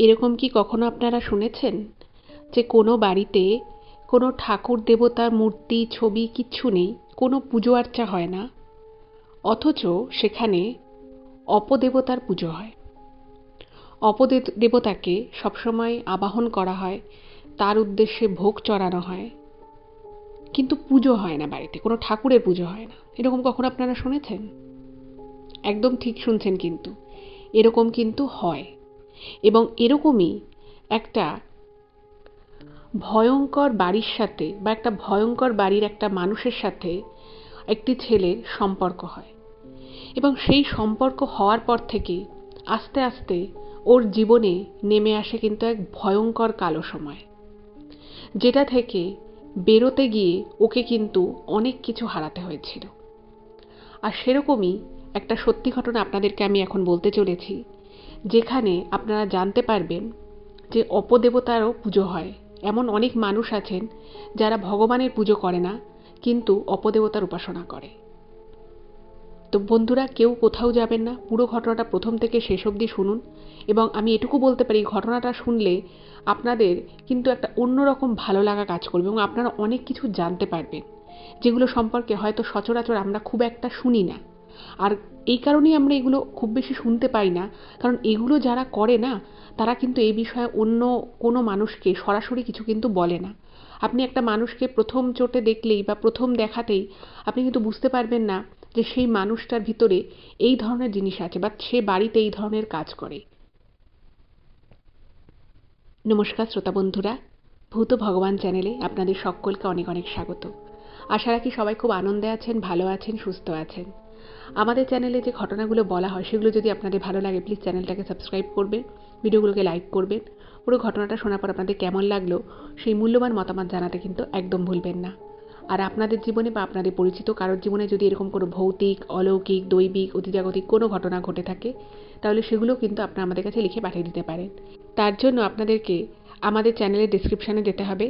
এরকম কি কখনো আপনারা শুনেছেন যে কোনো বাড়িতে কোনো ঠাকুর দেবতার মূর্তি ছবি কিচ্ছু নেই, কোনো পুজো আর্চা হয় না, অথচ সেখানে অপদেবতার পুজো হয়। অপদেবতাকে সবসময় আবাহন করা হয়, তার উদ্দেশ্যে ভোগ চড়ানো হয়, কিন্তু পুজো হয় না, বাড়িতে কোনো ঠাকুরের পুজো হয় না। এরকম কখনো আপনারা শুনেছেন? একদম ঠিক শুনছেন, কিন্তু এরকম কিন্তু হয়। এবং এরকমই একটা ভয়ঙ্কর বাড়ির সাথে বা একটা ভয়ঙ্কর বাড়ির একটা মানুষের সাথে একটি ছেলের সম্পর্ক হয়, এবং সেই সম্পর্ক হওয়ার পর থেকে আস্তে আস্তে ওর জীবনে নেমে আসে কিন্তু এক ভয়ঙ্কর কালো সময়, যেটা থেকে বেরোতে গিয়ে ওকে কিন্তু অনেক কিছু হারাতে হয়েছিল। আর সেরকমই একটা সত্যি ঘটনা আপনাদেরকে আমি এখন বলতে চলেছি, যেখানে আপনারা জানতে পারবেন যে অপদেবতারও পুজো হয়। এমন অনেক মানুষ আছেন যারা ভগবানের পুজো করে না, কিন্তু অপদেবতার উপাসনা করে। তো বন্ধুরা, কেউ কোথাও যাবেন না, পুরো ঘটনাটা প্রথম থেকে শেষ অবধি শুনুন। এবং আমি এটুকু বলতে পারি, ঘটনাটা শুনলে আপনাদের কিন্তু একটা অন্যরকম ভালো লাগা কাজ করবে এবং আপনারা অনেক কিছু জানতে পারবেন, যেগুলো সম্পর্কে হয়তো সচরাচর আমরা খুব একটা শুনি না। আর এই কারণেই আমরা এগুলো খুব বেশি শুনতে পাই না, কারণ এগুলো যারা করে না, তারা কিন্তু এই বিষয়ে অন্য কোনো মানুষকে সরাসরি কিছু কিন্তু বলে না। আপনি একটা মানুষকে প্রথম চোটে দেখলেই বা প্রথম দেখাতেই আপনি কিন্তু বুঝতে পারবেন না যে সেই মানুষটার ভিতরে এই ধরনের জিনিস আছে বা সে বাড়িতে এই ধরনের কাজ করে। নমস্কার শ্রোতা বন্ধুরা, ভূত ভগবান চ্যানেলে আপনাদের সকলকে অনেক অনেক স্বাগত। আশা রাখি সবাই খুব আনন্দে আছেন, ভালো আছেন, সুস্থ আছেন। আমাদের চ্যানেলে যে ঘটনাগুলো বলা হয় সেগুলো যদি আপনাদের ভালো লাগে, প্লিজ চ্যানেলটাকে সাবস্ক্রাইব করবেন, ভিডিওগুলোকে লাইক করবেন। পুরো ঘটনাটা শোনার পর আপনাদের কেমন লাগলো সেই মূল্যবান মতামত জানাতে কিন্তু একদম ভুলবেন না। আর আপনাদের জীবনে বা আপনাদের পরিচিত কারোর জীবনে যদি এরকম কোনো ভৌতিক, অলৌকিক, দৈবিক, অতিজাগতিক কোনো ঘটনা ঘটে থাকে, তাহলে সেগুলো কিন্তু আপনারা আমাদের কাছে লিখে পাঠিয়ে দিতে পারেন। তার জন্য আপনাদেরকে আমাদের চ্যানেলের ডেসক্রিপশানে যেতে হবে,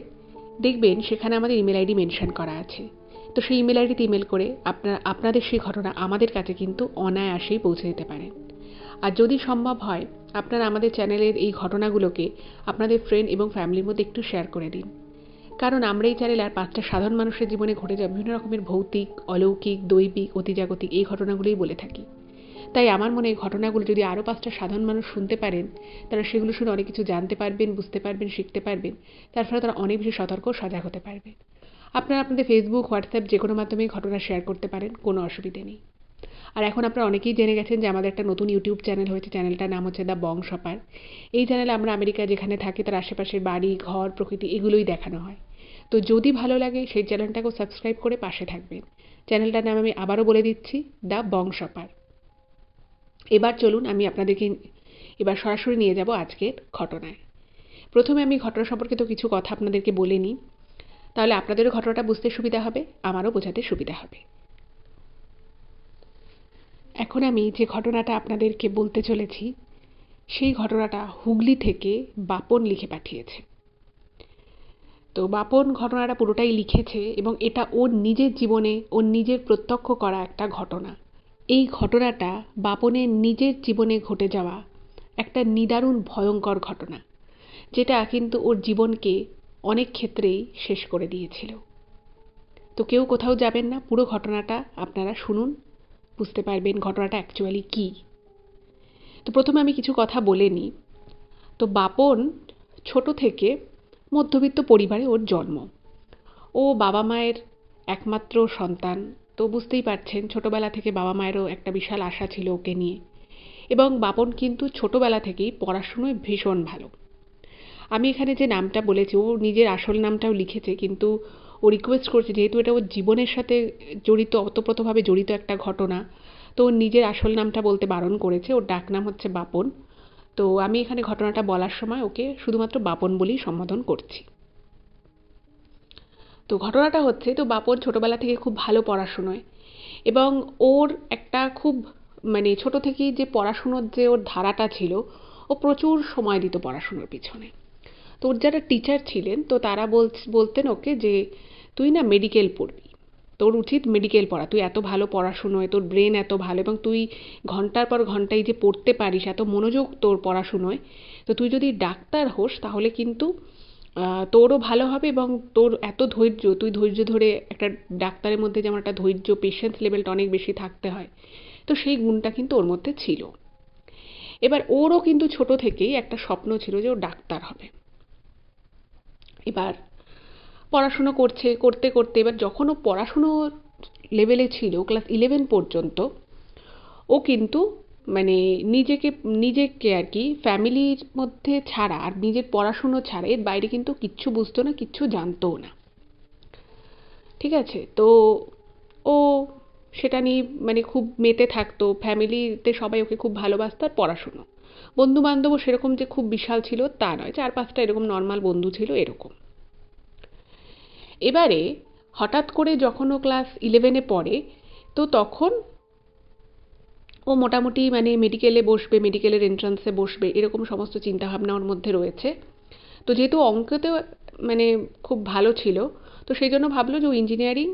দেখবেন সেখানে আমাদের ইমেল আইডি মেনশন করা আছে। তো সেই ইমেল আইডিতে ইমেল করে আপনাদের সেই ঘটনা আমাদের কাছে কিন্তু অনায়াসেই পৌঁছে দিতে পারেন। আর যদি সম্ভব হয়, আপনারা আমাদের চ্যানেলের এই ঘটনাগুলোকে আপনাদের ফ্রেন্ড এবং ফ্যামিলির মধ্যে একটু শেয়ার করে দিন, কারণ আমরা এই চ্যানেলে আর 5টা সাধারণ মানুষের জীবনে ঘটে যাওয়া বিভিন্ন রকমের ভৌতিক, অলৌকিক, দৈবিক, অতিজাগতিক এই ঘটনাগুলোই বলে থাকি। তাই আমার মনে হয় এই ঘটনাগুলো যদি আরও 5টা সাধারণ মানুষ শুনতে পারেন, তারা সেগুলো শুনে অনেক কিছু জানতে পারবেন, বুঝতে পারবেন, শিখতে পারবেন। তার ফলে তারা অনেক বেশি সতর্ক ও সজাগ হতে পারবেন। আপনারা আপনাদের ফেসবুক, হোয়াটসঅ্যাপ যে কোনো মাধ্যমেই ঘটনা শেয়ার করতে পারেন, কোনো অসুবিধে নেই। আর এখন আপনারা অনেকেই জেনে গেছেন যে আমাদের একটা নতুন ইউটিউব চ্যানেল হয়েছে। চ্যানেলটার নাম হচ্ছে দ্য বংশপার। এই চ্যানেলে আমরা আমেরিকা যেখানে থাকি তার আশেপাশের বাড়ি, ঘর, প্রকৃতি এগুলোই দেখানো হয়। তো যদি ভালো লাগে সেই চ্যানেলটাকেও সাবস্ক্রাইব করে পাশে থাকবেন। চ্যানেলটার নাম আমি আবারও বলে দিচ্ছি, দ্য বংশপার। এবার চলুন আমি আপনাদেরকে এবার সরাসরি নিয়ে যাব আজকের ঘটনায়। প্রথমে আমি ঘটনা সম্পর্কিত কিছু কথা আপনাদেরকে বলে নিই, তাহলে আপনাদেরও ঘটনাটা বুঝতে সুবিধা হবে, আমারও বোঝাতে সুবিধা হবে। এখন আমি যে ঘটনাটা আপনাদেরকে বলতে চলেছি সেই ঘটনাটা হুগলি থেকে বাপন লিখে পাঠিয়েছে। তো বাপন ঘটনাটা পুরোটাই লিখেছে এবং এটা ওর নিজের জীবনে, ওর নিজের প্রত্যক্ষ করা একটা ঘটনা। এই ঘটনাটা বাপনের নিজের জীবনে ঘটে যাওয়া একটা নিদারুণ ভয়ঙ্কর ঘটনা, যেটা কিন্তু ওর জীবনকে অনেক ক্ষেত্রেই শেষ করে দিয়েছিল। তো কেউ কোথাও যাবেন না, পুরো ঘটনাটা আপনারা শুনুন, বুঝতে পারবেন ঘটনাটা অ্যাকচুয়ালি কী। তো প্রথমে আমি কিছু কথা বলে নিই। তো বাপন ছোট থেকে মধ্যবিত্ত পরিবারে ওর জন্ম। ও বাবা মায়ের একমাত্র সন্তান। তো বুঝতেই পারছেন ছোটবেলা থেকে বাবা মায়েরও একটা বিশাল আশা ছিল ওকে নিয়ে। এবং বাপন কিন্তু ছোটবেলা থেকেই পড়াশুনোয় ভীষণ ভালো। আমি এখানে যে নামটা বলেছি ও নিজের আসল নামটাও লিখেছে, কিন্তু ও রিকোয়েস্ট করছে যেহেতু এটা ওর জীবনের সাথে জড়িত, ওতপ্রোতভাবে জড়িত একটা ঘটনা, তো ওর নিজের আসল নামটা বলতে বারণ করেছে। ওর ডাক নাম হচ্ছে বাপন। তো আমি এখানে ঘটনাটা বলার সময় ওকে শুধুমাত্র বাপন বলেই সম্বোধন করছি। তো ঘটনাটা হচ্ছে, তো বাপন ছোটবেলা থেকে খুব ভালো পড়াশুনোয়, এবং ওর একটা খুব ছোট থেকেই যে পড়াশুনোর যে ওর ধারাটা ছিল, ও প্রচুর সময় দিত পড়াশুনোর পিছনে। তো ওর যারা টিচার ছিলেন তো তারা বলতেন ওকে যে তুই না মেডিকেল পড়বি। তোর উচিত মেডিকেল পড়া, তুই এত ভালো পড়াশুনোয়, তোর ব্রেন এত ভালো এবং তুই ঘন্টার পর ঘন্টায় যে পড়তে পারিস, এত মনোযোগ তোর পড়াশুনোয়, তো তুই যদি ডাক্তার হোস তাহলে কিন্তু তোরও ভালো হবে এবং তোর এত ধৈর্য, তুই ধৈর্য ধরে একটা ডাক্তারের মধ্যে যেমন একটা ধৈর্য পেশেন্স লেভেলটা অনেক বেশি থাকতে হয়, তো সেই গুণটা কিন্তু ওর মধ্যে ছিল। এবার ওরও কিন্তু ছোট থেকেই একটা স্বপ্ন ছিল যে ও ডাক্তার হবে। এবার পড়াশুনো করতে করতে এবার যখন ও পড়াশুনো লেভেলে ছিল ক্লাস 11 পর্যন্ত, ও কিন্তু মানে নিজেকে আর কি ফ্যামিলির মধ্যে ছাড়া আর নিজের পড়াশুনো ছাড়া এর বাইরে কিন্তু কিচ্ছু বুঝতো না, কিচ্ছু জানতোও না। ঠিক আছে, তো ও সেটা নিয়ে মানে খুব মেতে থাকতো, ফ্যামিলিতে সবাই ওকে খুব ভালোবাসতো। আর পড়াশুনো, বন্ধু বান্ধবও সেরকম যে খুব বিশাল ছিল তা নয়, 4-5টা এরকম নর্মাল বন্ধু ছিল এরকম। এবারে হঠাৎ করে যখন ও ক্লাস 11-এ পড়ে, তো তখন ও মোটামুটি মানে মেডিকেলে বসবে, মেডিকেলের এন্ট্রান্সে বসবে, এরকম সমস্ত চিন্তাভাবনা ওর মধ্যে রয়েছে। তো যেহেতু অঙ্কতেও মানে খুব ভালো ছিল, তো সেই জন্য ভাবলো যে ও ইঞ্জিনিয়ারিং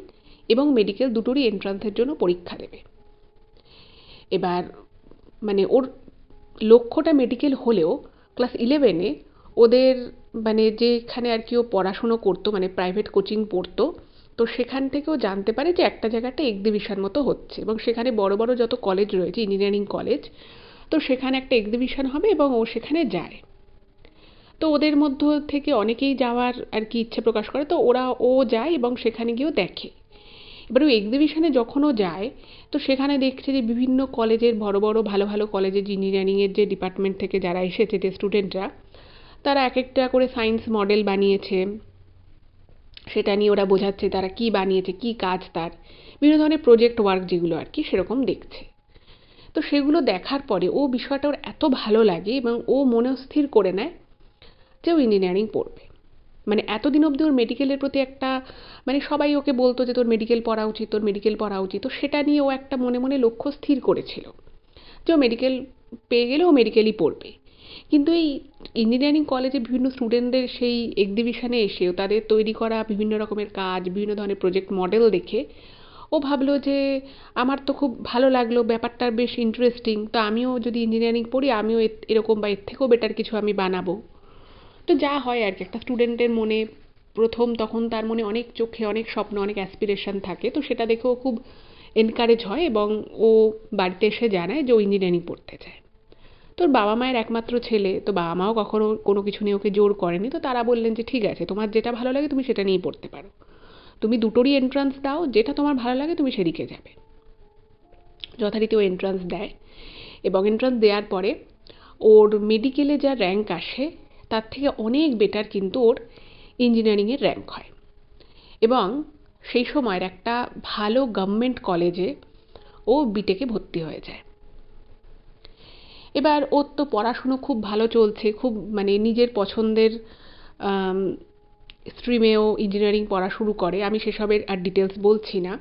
এবং মেডিকেল দুটোরই এন্ট্রান্সের জন্য পরীক্ষা দেবে। এবার মানে ওর লক্ষ্যটা মেডিকেল হলেও ক্লাস 11-এ ওদের মানে যেখানে আর কি ও পড়াশুনো করতো, মানে প্রাইভেট কোচিং পড়তো, তো সেখান থেকেও জানতে পারে যে একটা জায়গাটা এক্সিবিশন মতো হচ্ছে এবং সেখানে বড় বড় যত কলেজ রয়েছে ইঞ্জিনিয়ারিং কলেজ, তো সেখানে একটা এক্সিবিশন হবে এবং ও সেখানে যায়। তো ওদের মধ্য থেকে অনেকেই যাওয়ার আর কি ইচ্ছে প্রকাশ করে, তো ও যায় এবং সেখানে গিয়েও দেখে। এবার ওই এক্সিবিশনে যখন ও যায়, তো সেখানে দেখছে যে বিভিন্ন কলেজের বড় বড় ভালো ভালো কলেজের ইঞ্জিনিয়ারিংয়ের যে ডিপার্টমেন্ট থেকে যারা এসেছে, যে স্টুডেন্টরা, তারা এক একটা করে সায়েন্স মডেল বানিয়েছে, সেটা নিয়ে ওরা বোঝাচ্ছে তারা কি বানিয়েছে, কি কাজ তার, বিভিন্ন ধরনের প্রজেক্ট ওয়ার্ক যেগুলো আর কি সেরকম দেখছে। তো সেগুলো দেখার পরে ও বিষয়টা ওর এত ভালো লাগে এবং ও মনস্থির করে নেয় যে ও ইঞ্জিনিয়ারিং পড়বে। মানে এতদিন অবধি ওর মেডিকেলের প্রতি একটা মানে সবাই ওকে বলতো যে তোর মেডিকেল পড়া উচিত, তোর মেডিকেল পড়া উচিত, তো সেটা নিয়ে ও একটা মনে মনে লক্ষ্য স্থির করেছিল যে ও মেডিকেল পেয়ে গেলে ও মেডিকেলই পড়বে। কিন্তু এই ইঞ্জিনিয়ারিং কলেজে বিভিন্ন স্টুডেন্টদের সেই এক্সিবিশনে এসেও তাদের তৈরি করা বিভিন্ন রকমের কাজ, বিভিন্ন ধরনের প্রজেক্ট মডেল দেখে ও ভাবলো যে আমার তো খুব ভালো লাগলো, ব্যাপারটা বেশ ইন্টারেস্টিং, তো আমিও যদি ইঞ্জিনিয়ারিং পড়ি আমিও এরকম বা এর থেকেও বেটার কিছু আমি বানাবো। তো যা হয় আর কি একটা স্টুডেন্টের মনে প্রথম তখন তার মনে অনেক চোখে অনেক স্বপ্ন, অনেক অ্যাসপিরেশন থাকে, তো সেটা দেখেও খুব এনকারেজ হয় এবং ও বাড়িতে এসে জানায় যে ও ইঞ্জিনিয়ারিং পড়তে চায়। তোর বাবা মায়ের একমাত্র ছেলে, তো বাবা মাও কখনো কোনো কিছু নিয়ে ওকে জোর করেনি, তো তারা বললেন যে ঠিক আছে, তোমার যেটা ভালো লাগে তুমি সেটা নিয়েই পড়তে পারো, তুমি দুটোরই এন্ট্রান্স দাও, যেটা তোমার ভালো লাগে তুমি সেদিকে যাবে। যথারীতি ও এন্ট্রান্স দেয় এবং এন্ট্রান্স দেওয়ার পরে ওর মেডিকেলে যা র্যাঙ্ক আসে তার থেকে অনেক বেটার কিন্তু ওর ইঞ্জিনিয়ারিংয়ের র্যাঙ্ক হয় এবং সেই সময়ের একটা ভালো গভর্নমেন্ট কলেজে ও বিটেকে ভর্তি হয়ে যায়। এবার ওর তো পড়াশুনো খুব ভালো চলছে, খুব মানে নিজের পছন্দের স্ট্রিমেও ইঞ্জিনিয়ারিং পড়া শুরু করে, আমি সেসবের আর ডিটেলস বলছি না।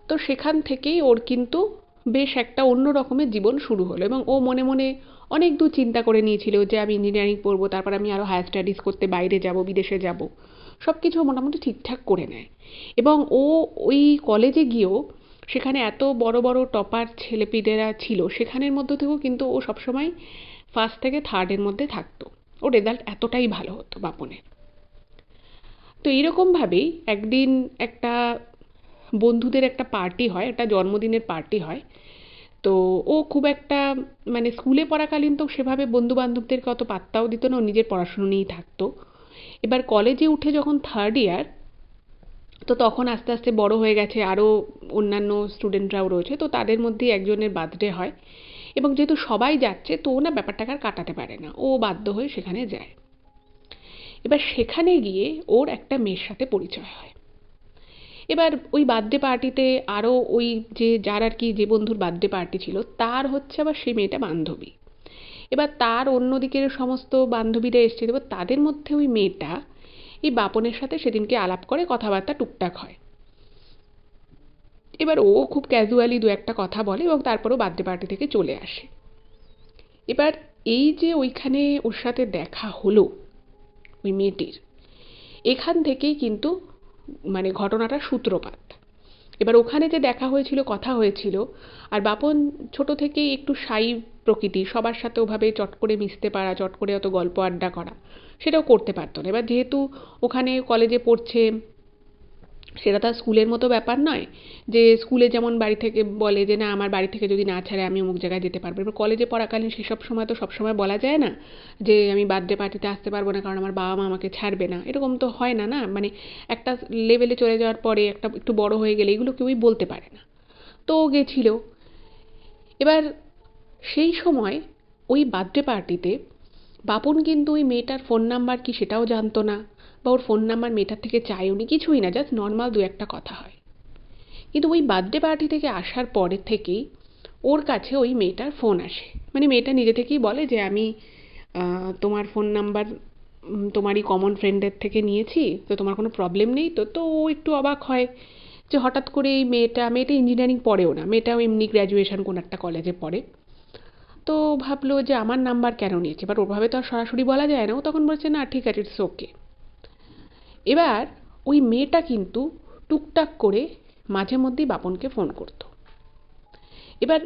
তো সেখান থেকেই ওর কিন্তু বেশ একটা অন্য রকমের জীবন শুরু হলো এবং ও মনে মনে অনেক দূর চিন্তা করে নিয়েছিল যে আমি ইঞ্জিনিয়ারিং পড়বো, তারপর আমি আরও হায়ার স্টাডিজ করতে বাইরে যাব, বিদেশে যাব, সব কিছু মোটামুটি ঠিকঠাক করে নেয়। এবং ও ওই কলেজে গিয়েও সেখানে এত বড় বড় টপার ছেলেপিলেরা ছিল, সেখানের মধ্যে থেকেও কিন্তু ও সবসময় ফার্স্ট থেকে থার্ডের মধ্যে থাকতো, ওর রেজাল্ট এতটাই ভালো হতো বাপনের। তো এইরকমভাবেই একদিন একটা বন্ধুদের একটা পার্টি হয়, একটা জন্মদিনের পার্টি হয়। তো ও খুব একটা মানে স্কুলে পড়াকালীন তো সেভাবে বন্ধু বান্ধবদেরকে অত পাত্তাও দিত না, ও নিজের পড়াশুনো নিয়েই থাকতো। এবার কলেজে উঠে যখন থার্ড ইয়ার, তো তখন আস্তে আস্তে বড় হয়ে গেছে, আরও অন্যান্য স্টুডেন্টরাও রয়েছে, তো তাদের মধ্যেই একজনের বার্থডে হয় এবং যেহেতু সবাই যাচ্ছে তো ও না ব্যাপারটাকে আর কাটাতে পারে না, ও বাধ্য হয়ে সেখানে যায়। এবার সেখানে গিয়ে ওর একটা মেয়ের সাথে পরিচয় হয়। এবার ওই বার্থডে পার্টিতে আরও ওই যে যার আর কি যে বন্ধুর বার্থডে পার্টি ছিল তার হচ্ছে আবার সেই মেয়েটা বান্ধবী। এবার তার অন্যদিকের সমস্ত বান্ধবীরা এসছে, এবার তাদের মধ্যে ওই মেয়েটা এই বাপনের সাথে সেদিনকে আলাপ করে, কথাবার্তা টুকটাক হয়। এবার ও খুব ক্যাজুয়ালি দু একটা কথা বলে এবং তারপরও বার্থডে পার্টি থেকে চলে আসে। এবার এই যে ওইখানে ওর সাথে দেখা হলো ওই মেয়েটির, এখান থেকেই কিন্তু মানে ঘটনাটার সূত্রপাত। এবার ওখানে যে দেখা হয়েছিল, কথা হয়েছিল, আর বাপন ছোট থেকেই একটু শাই প্রকৃতির, সবার সাথে ওভাবে চট করে মিশতে পারা, চট করে অত গল্প আড্ডা করা সেটাও করতে পারতো না। এবার যেহেতু ওখানে কলেজে পড়ছে, সেটা তার স্কুলের মতো ব্যাপার নয় যে স্কুলে যেমন বাড়ি থেকে বলে যে না আমার বাড়ি থেকে যদি না ছাড়ে আমি অমুক জায়গায় যেতে পারবো। এবার কলেজে পড়াকালীন সেসব সময় তো সবসময় বলা যায় না যে আমি বার্থডে পার্টিতে আসতে পারবো না কারণ আমার বাবা মা আমাকে ছাড়বে না, এরকম তো হয় না, না মানে একটা লেভেলে চলে যাওয়ার পরে একটা একটু বড় হয়ে গেলে এগুলো কেউই বলতে পারে না। তো ও গেছিল। এবার সেই সময় ওই বার্থডে পার্টিতে বাপন কিন্তু ওই মেয়েটার ফোন নাম্বার কি সেটাও জানতো না, বা ওর ফোন নাম্বার মেয়েটার থেকে চায়ওনি, কিছুই না, জাস্ট নর্মাল দু একটা কথা হয়। কিন্তু ওই বার্থডে পার্টি থেকে আসার পরের থেকেই ওর কাছে ওই মেয়েটার ফোন আসে। মানে মেয়েটা নিজে থেকেই বলে যে আমি তোমার ফোন নাম্বার তোমারই কমন ফ্রেন্ডের থেকে নিয়েছি, তো তোমার কোনো প্রবলেম নেই তো। তো ও একটু অবাক হয় যে হঠাৎ করে এই মেয়েটা ইঞ্জিনিয়ারিং পড়েও না, মেয়েটাও এমনি গ্র্যাজুয়েশন কোনো একটা কলেজে পড়ে। তো ভাবলো যে আমার নাম্বার কেন নিয়েছে, এবার ওভাবে তো আর সরাসরি বলা যায় না। ও তখন বলছে না ঠিক আছে, ইটস ওকে। এবার ওই মেয়েটা কিন্তু টুকটাক করে মাঝে মধ্যেই বাপনকে ফোন করতো। এবার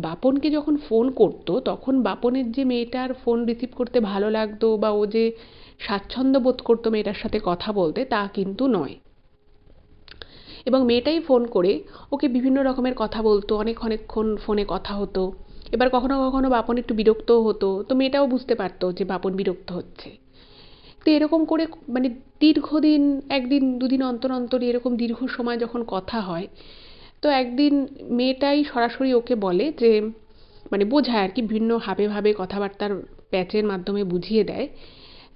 বাপনকে যখন ফোন করতো তখন বাপনের যে মেয়েটার ফোন রিসিভ করতে ভালো লাগতো বা ও যে স্বাচ্ছন্দ্য বোধ করতো মেয়েটার সাথে কথা বলতে, তা কিন্তু নয়। এবং মেয়েটাই ফোন করে ওকে বিভিন্ন রকমের কথা বলতো, অনেকক্ষণ ফোনে কথা হতো। এবার কখনো কখনো বাপন একটু বিরক্তও হতো, তো মেয়েটাও বুঝতে পারতো যে বাপন বিরক্ত হচ্ছে। তো এরকম করে মানে দীর্ঘদিন, একদিন দুদিন অন্তর অন্তর এরকম দীর্ঘ সময় যখন কথা হয়, তো একদিন মেয়েটাই সরাসরি ওকে বলে যে মানে বোঝায় আর কি, ভিন্ন ভাবে ভাবে কথাবার্তার প্যাচের মাধ্যমে বুঝিয়ে দেয়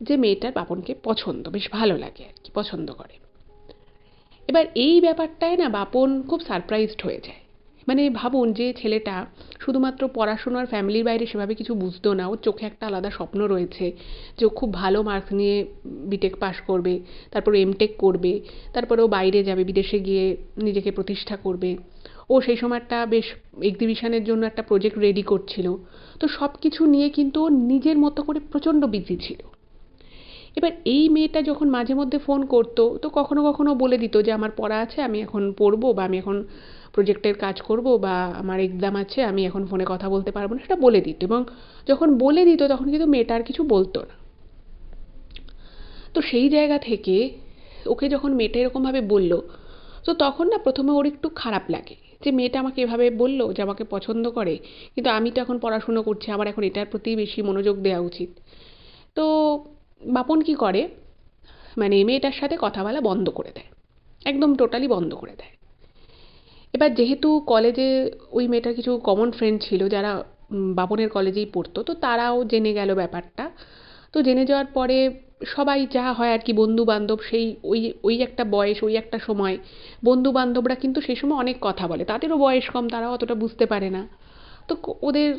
যে মেয়েটার বাপনকে পছন্দ, বেশ ভালো লাগে আর কি, পছন্দ করে। এবার এই ব্যাপারটায় না বাপন খুব সারপ্রাইজড হয়ে যায়। মানে ভাবুন যে ছেলেটা শুধুমাত্র পড়াশোনার ফ্যামিলির বাইরে সেভাবে কিছু বুঝতো না, ওর চোখে একটা আলাদা স্বপ্ন রয়েছে যে ও খুব ভালো মার্কস নিয়ে বিটেক পাশ করবে, তারপর এমটেক করবে, তারপরে ও বাইরে যাবে, বিদেশে গিয়ে নিজেকে প্রতিষ্ঠা করবে। ও সেই সময় একটা বেশ এক্সিবিশনের জন্য একটা প্রজেক্ট রেডি করছিল। তো সব কিছু নিয়ে কিন্তু ও নিজের মতো করে প্রচণ্ড বিজি ছিল। এবার এই মেয়েটা যখন মাঝে মধ্যে ফোন করতো তো কখনো কখনো বলে দিত যে আমার পড়া আছে, আমি এখন পড়বো, বা আমি এখন প্রজেক্টের কাজ করব, বা আমার এক্সাম আছে, আমি এখন ফোনে কথা বলতে পারবো না, সেটা বলে দিত। এবং যখন বলে দিত তখন কিন্তু মেয়েটা আর কিছু বলতো না। তো সেই জায়গা থেকে ওকে যখন মেয়েটা এরকমভাবে বললো, তো তখন না প্রথমে ওর একটু খারাপ লাগে যে মেয়েটা আমাকে এভাবে বললো যে আমাকে পছন্দ করে, কিন্তু আমি তো এখন পড়াশুনো করছি, আমার এখন এটার প্রতি বেশি মনোযোগ দেওয়া উচিত। তো বাপন কি করে, মানে মেয়েটার সাথে কথা বলা বন্ধ করে দেয়, একদম টোটালি বন্ধ করে দেয়। এবার যেহেতু কলেজে ওই মেয়েটার কিছু কমন ফ্রেন্ড ছিল যারা বাপনের কলেজেই পড়তো, তো তারাও জেনে গেল ব্যাপারটা। তো জেনে যাওয়ার পরে সবাই যা হয় আর কি, বন্ধু বান্ধব, সেই ওই ওই একটা বয়স, ওই একটা সময় বন্ধু বান্ধবরা কিন্তু সেই সময় অনেক কথা বলে, তাদেরও বয়স কম, তারাও অতটা বুঝতে পারে না। তো ওদের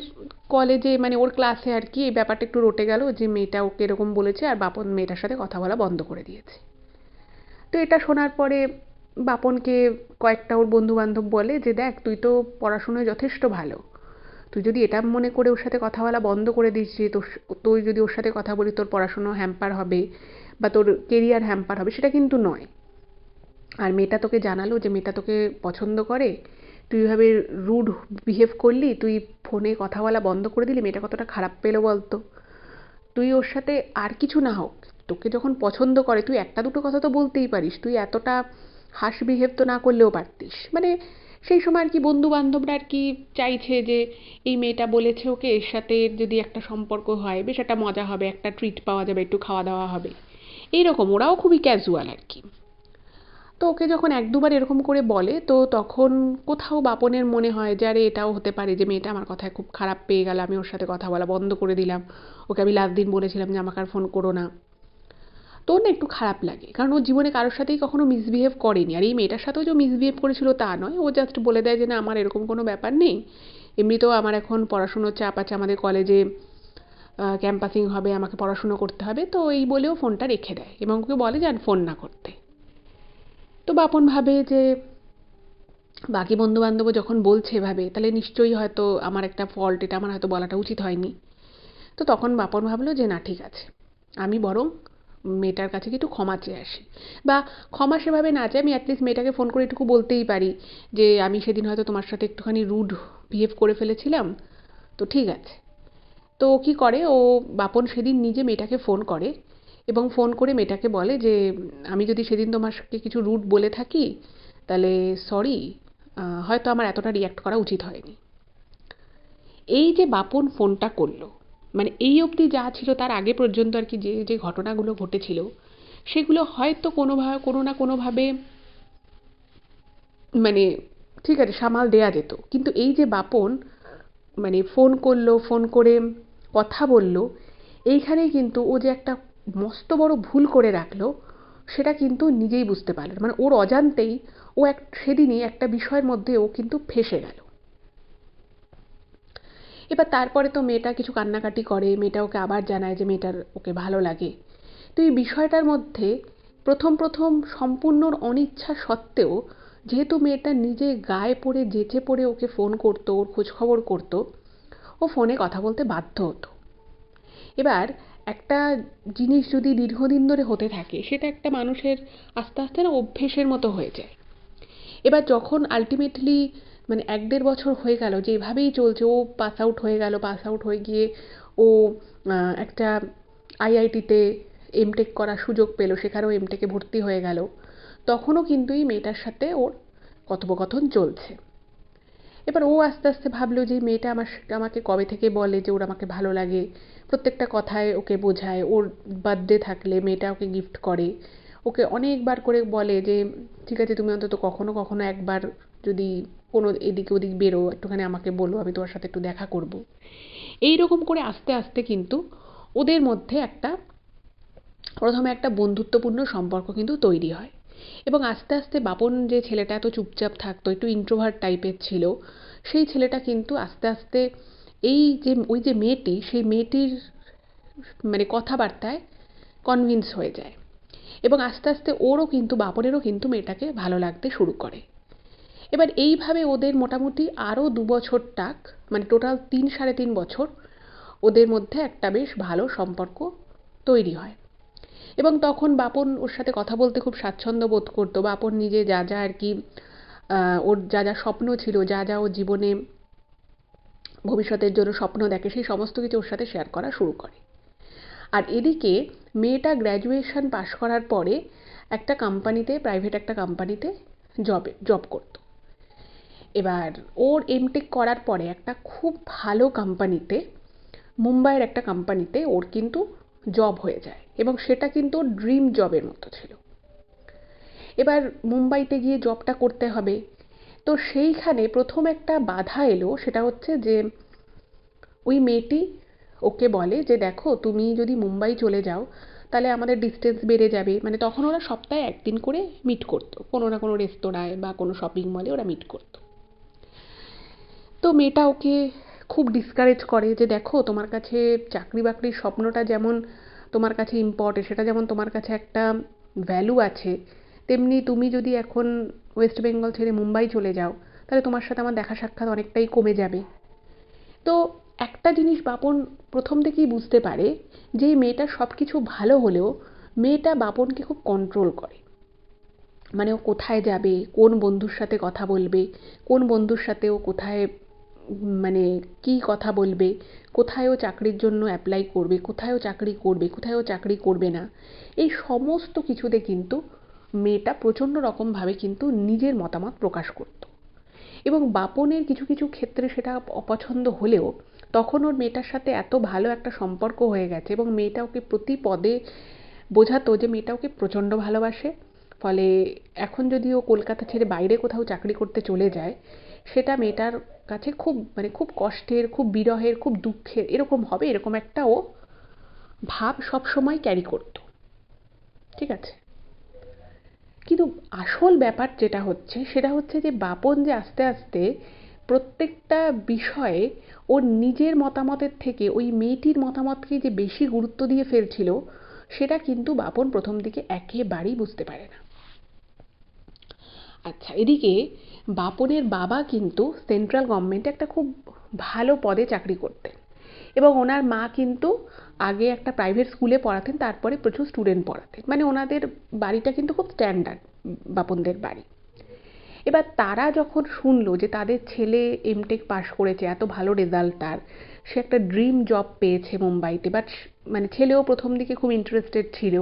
কলেজে মানে ওর ক্লাসে আর কি এই ব্যাপারটা একটু রটে গেল যে মেয়েটা ওকে এরকম বলেছে আর বাপন মেয়েটার সাথে কথা বলা বন্ধ করে দিয়েছে। তো এটা শোনার পরে বাপনকে কয়েকটা ওর বন্ধু বান্ধব বলে যে দেখ তুই তো পড়াশোনায় যথেষ্ট ভালো, তুই যদি এটা মনে করে ওর সাথে কথা বলা বন্ধ করে দিস যে তুই যদি ওর সাথে কথা বলি তোর পড়াশুনো হ্যাম্পার হবে বা তোর কেরিয়ার হ্যাম্পার হবে, সেটা কিন্তু নয়। আর মেয়েটা তোকে জানালো যে মেয়েটা তোকে পছন্দ করে, তুই এভাবে রুড বিহেভ করলি, তুই ফোনে কথা বলা বন্ধ করে দিলি, মেয়েটা কতটা খারাপ পেলো বলতো। তুই ওর সাথে আর কিছু না হোক, তোকে যখন পছন্দ করে তুই একটা দুটো কথা তো বলতেই পারিস, তুই এতটা হার্শ বিহেভ তো না করলেও পারতিস। মানে সেই সময় আর কি বন্ধু বান্ধবরা আর কি চাইছে যে এই মেয়েটা বলেছে ওকে, এর সাথে যদি একটা সম্পর্ক হয় বেশ একটা মজা হবে, একটা ট্রিট পাওয়া যাবে, একটু খাওয়া দাওয়া হবে, এইরকম ওরাও খুবই ক্যাজুয়াল আর কি। তো ওকে যখন এক দুবার এরকম করে বলে তো তখন কোথাও বাপনের মনে হয় যে আরে এটাও হতে পারে যে মেয়েটা আমার কথায় খুব খারাপ পেয়ে গেল, আমি ওর সাথে কথা বলা বন্ধ করে দিলাম, ওকে আমি লাস্ট দিন বলেছিলাম যে আমাকে আর ফোন করো না। তো ওর না একটু খারাপ লাগে, কারণ ও জীবনে কারোর সাথেই কখনো মিসবিহেভ করেনি, আর এই মেয়েটার সাথেও যে মিসবিহেভ করেছিল তা নয়, ও জাস্ট বলে দেয় যে না আমার এরকম কোনো ব্যাপার নেই, এমনিতেও আমার এখন পড়াশুনোর চাপ আছে, আমাদের কলেজে ক্যাম্পাসিং হবে, আমাকে পড়াশুনো করতে হবে, তো এই বলেও ফোনটা রেখে দেয় এবং ওকে বলে যে আর ফোন না করতে। তো বাপন ভাবে যে বাকি বন্ধু বান্ধবও যখন বলছে এভাবে তাহলে নিশ্চয়ই হয়তো আমার একটা ফল্ট, এটা আমার হয়তো বলাটা উচিত হয়নি। তো তখন বাপন ভাবলো যে না ঠিক আছে, আমি বরং মেয়েটার কাছে কি একটু ক্ষমা চেয়ে আসি, বা ক্ষমা সেভাবে না চাই, আমি অ্যাটলিস্ট মেয়েটাকে ফোন করে এটুকু বলতেই পারি যে আমি সেদিন হয়তো তোমার সাথে একটুখানি রুড বিহেভ করে ফেলেছিলাম, তো ঠিক আছে। তো ও কী করে, ও বাপন সেদিন নিজে মেয়েটাকে ফোন করে এবং ফোন করে মেয়েটাকে বলে যে আমি যদি সেদিন তোমাকে কিছু রুড বলে থাকি তাহলে সরি, হয়তো আমার এতটা রিয়্যাক্ট করা উচিত হয়নি। এই যে বাপন ফোনটা করলো, মানে এই অবধি যা ছিল তার আগে পর্যন্ত আর কি, যে যে ঘটনাগুলো ঘটেছিল সেগুলো হয়তো কোনোভাবে কোনো না কোনোভাবে মানে ঠিক আছে সামাল দেয়া যেত, কিন্তু এই যে বাপন মানে ফোন করলো, ফোন করে কথা বলল, এইখানে কিন্তু ও যে একটা মস্ত বড় ভুল করে রাখলো সেটা কিন্তু নিজেই বুঝতে পারল না। মানে ওর অজান্তেই ও সেদিনই একটা বিষয়ের মধ্যে ও কিন্তু ফেঁসে গেল। এবার তারপরে তো মেয়েটা কিছু কান্নাকাটি করে, মেয়েটা ওকে আবার জানায় যে মেয়েটার ওকে ভালো লাগে। তো এই বিষয়টার মধ্যে প্রথম প্রথম সম্পূর্ণ অনিচ্ছা সত্ত্বেও, যেহেতু মেয়েটা নিজে গায়ে পড়ে যেচে পড়ে ওকে ফোন করতো, ওর খোঁজখবর করতো, ও ফোনে কথা বলতে বাধ্য হতো। এবার একটা জিনিস যদি দীর্ঘদিন ধরে হতে থাকে সেটা একটা মানুষের আস্তে আস্তে না অভ্যেসের মতো হয়ে যায়। এবার যখন আলটিমেটলি মানে 1-1.5 বছর হয়ে গেল যে এভাবেই চলছে, ও পাস আউট হয়ে গেল, পাস আউট হয়ে গিয়ে ও একটা আইআইটিতে এমটেক করার সুযোগ পেল, সেখানেও এমটেকে ভর্তি হয়ে গেল, তখনও কিন্তু এই মেয়েটার সাথে ওর কথোপকথন চলছে। এবার ও আস্তে আস্তে ভাবলো যে মেয়েটা আমাকে কবে থেকে বলে যে ওর আমাকে ভালো লাগে, প্রত্যেকটা কথায় ওকে বোঝায়, ওর বার্থডে থাকলে মেয়েটা ওকে গিফট করে, ওকে অনেকবার করে বলে যে ঠিক আছে তুমি অন্তত কখনো কখনো একবার যদি কোনো এদিকে ওদিক বেরো একটুখানি আমাকে বলো, আমি তোমার সাথে একটু দেখা করব। এই রকম করে আস্তে আস্তে কিন্তু ওদের মধ্যে প্রথমে একটা বন্ধুত্বপূর্ণ সম্পর্ক কিন্তু তৈরি হয়। এবং আস্তে আস্তে বাপন যে ছেলেটা এত চুপচাপ থাকতো, একটু ইন্ট্রোভার্ট টাইপের ছিল, সেই ছেলেটা কিন্তু আস্তে আস্তে এই যে ওই যে মেয়েটি, সেই মেয়েটির মানে কথাবার্তায় কনভিন্স হয়ে যায় এবং আস্তে আস্তে ওরও কিন্তু বাপনেরও কিন্তু মেয়েটাকে ভালো লাগতে শুরু করে। এবার এইভাবে ওদের মোটামুটি আরও 2 বছর মানে টোটাল 3-3.5 বছর ওদের মধ্যে একটা বেশ ভালো সম্পর্ক তৈরি হয়। এবং তখন বাপন ওর সাথে কথা বলতে খুব স্বাচ্ছন্দ্য বোধ করতো। বাপন নিজে যা যা আর কি ওর যা যা স্বপ্ন ছিল, যা যা ওর জীবনে ভবিষ্যতের জন্য স্বপ্ন দেখে, সেই সমস্ত কিছু ওর সাথে শেয়ার করা শুরু করে। আর এদিকে মেয়েটা গ্র্যাজুয়েশন পাশ করার পরে একটা কোম্পানিতে, প্রাইভেট একটা কোম্পানিতে জব করতো। এবার ওর এমটেক করার পরে একটা খুব ভালো কোম্পানিতে, মুম্বাইয়ের একটা কোম্পানিতে ওর কিন্তু জব হয়ে যায় এবং সেটা কিন্তু ওর ড্রিম জবের মতো ছিল। এবার মুম্বাইতে গিয়ে জবটা করতে হবে, তো সেইখানে প্রথম একটা বাধা এলো, সেটা হচ্ছে যে ওই মেয়েটি ওকে বলে যে দেখো তুমি যদি মুম্বাই চলে যাও তাহলে আমাদের ডিস্টেন্স বেড়ে যাবে। মানে তখন ওরা সপ্তাহে একদিন করে মিট করতো, কোনো না কোনো রেস্তোরাঁয় বা কোনো শপিং মলে ওরা মিট করতো। তো মেয়েটা ওকে খুব ডিসকারেজ করে যে দেখো তোমার কাছে চাকরি বাকরির স্বপ্নটা যেমন তোমার কাছে ইম্পর্টেন্ট, সেটা যেমন তোমার কাছে একটা ভ্যালু আছে, তেমনি তুমি যদি এখন ওয়েস্ট বেঙ্গল ছেড়ে মুম্বাই চলে যাও তাহলে তোমার সাথে আমার দেখা সাক্ষাৎ অনেকটাই কমে যাবে। তো একটা জিনিস বাপন প্রথম থেকেই বুঝতে পারে যে এই মেয়েটার সব কিছু ভালো হলেও মেয়েটা বাপনকে খুব কন্ট্রোল করে। মানে ও কোথায় যাবে, কোন বন্ধুর সাথে কথা বলবে, কোন বন্ধুর সাথে ও কোথায় মানে কী কথা বলবে, কোথায় ও চাকরির জন্য অ্যাপ্লাই করবে, কোথায় ও চাকরি করবে, কোথায় ও চাকরি করবে না, এই সমস্ত কিছুতে কিন্তু মেয়েটা প্রচণ্ড রকমভাবে কিন্তু নিজের মতামত প্রকাশ করত। এবং বাপনের কিছু কিছু ক্ষেত্রে সেটা অপছন্দ হলেও তখন ওর মেয়েটার সাথে এত ভালো একটা সম্পর্ক হয়ে গেছে এবং মেয়েটা ওকে প্রতি পদে বোঝাতো যে মেয়েটা ওকে প্রচণ্ড ভালোবাসে। ফলে এখন যদি ও কলকাতা ছেড়ে বাইরে কোথাও চাকরি করতে চলে যায়, সেটা মেয়েটার কাছে খুব মানে খুব কষ্টের, খুব বিরহের, খুব দুঃখের এরকম হবে, এরকম একটা ও ভাব সবসময় ক্যারি করতো। ঠিক আছে, কিন্তু আসল ব্যাপার যেটা হচ্ছে সেটা হচ্ছে যে বাপন যে আস্তে আস্তে প্রত্যেকটা বিষয়ে ওর নিজের মতামতের থেকে ওই মেয়েটির মতামতকে যে বেশি গুরুত্ব দিয়ে ফেলছিল, সেটা কিন্তু বাপন প্রথম দিকে একেবারেই বুঝতে পারে না। আচ্ছা, এদিকে বাপনের বাবা কিন্তু সেন্ট্রাল গভর্নমেন্টে একটা খুব ভালো পদে চাকরি করতেন এবং ওনার মা কিন্তু আগে একটা প্রাইভেট স্কুলে পড়াতেন, তারপরে প্রচুর স্টুডেন্ট পড়াতেন, মানে ওনাদের বাড়িটা কিন্তু খুব স্ট্যান্ডার্ড, বাপনদের বাড়ি। এবার তারা যখন শুনলো যে তাদের ছেলে এমটেক পাশ করেছে, এত ভালো রেজাল্ট তার, সে একটা ড্রিম জব পেয়েছে মুম্বাইতে, বাট মানে ছেলেও প্রথম দিকে খুব ইন্টারেস্টেড ছিল,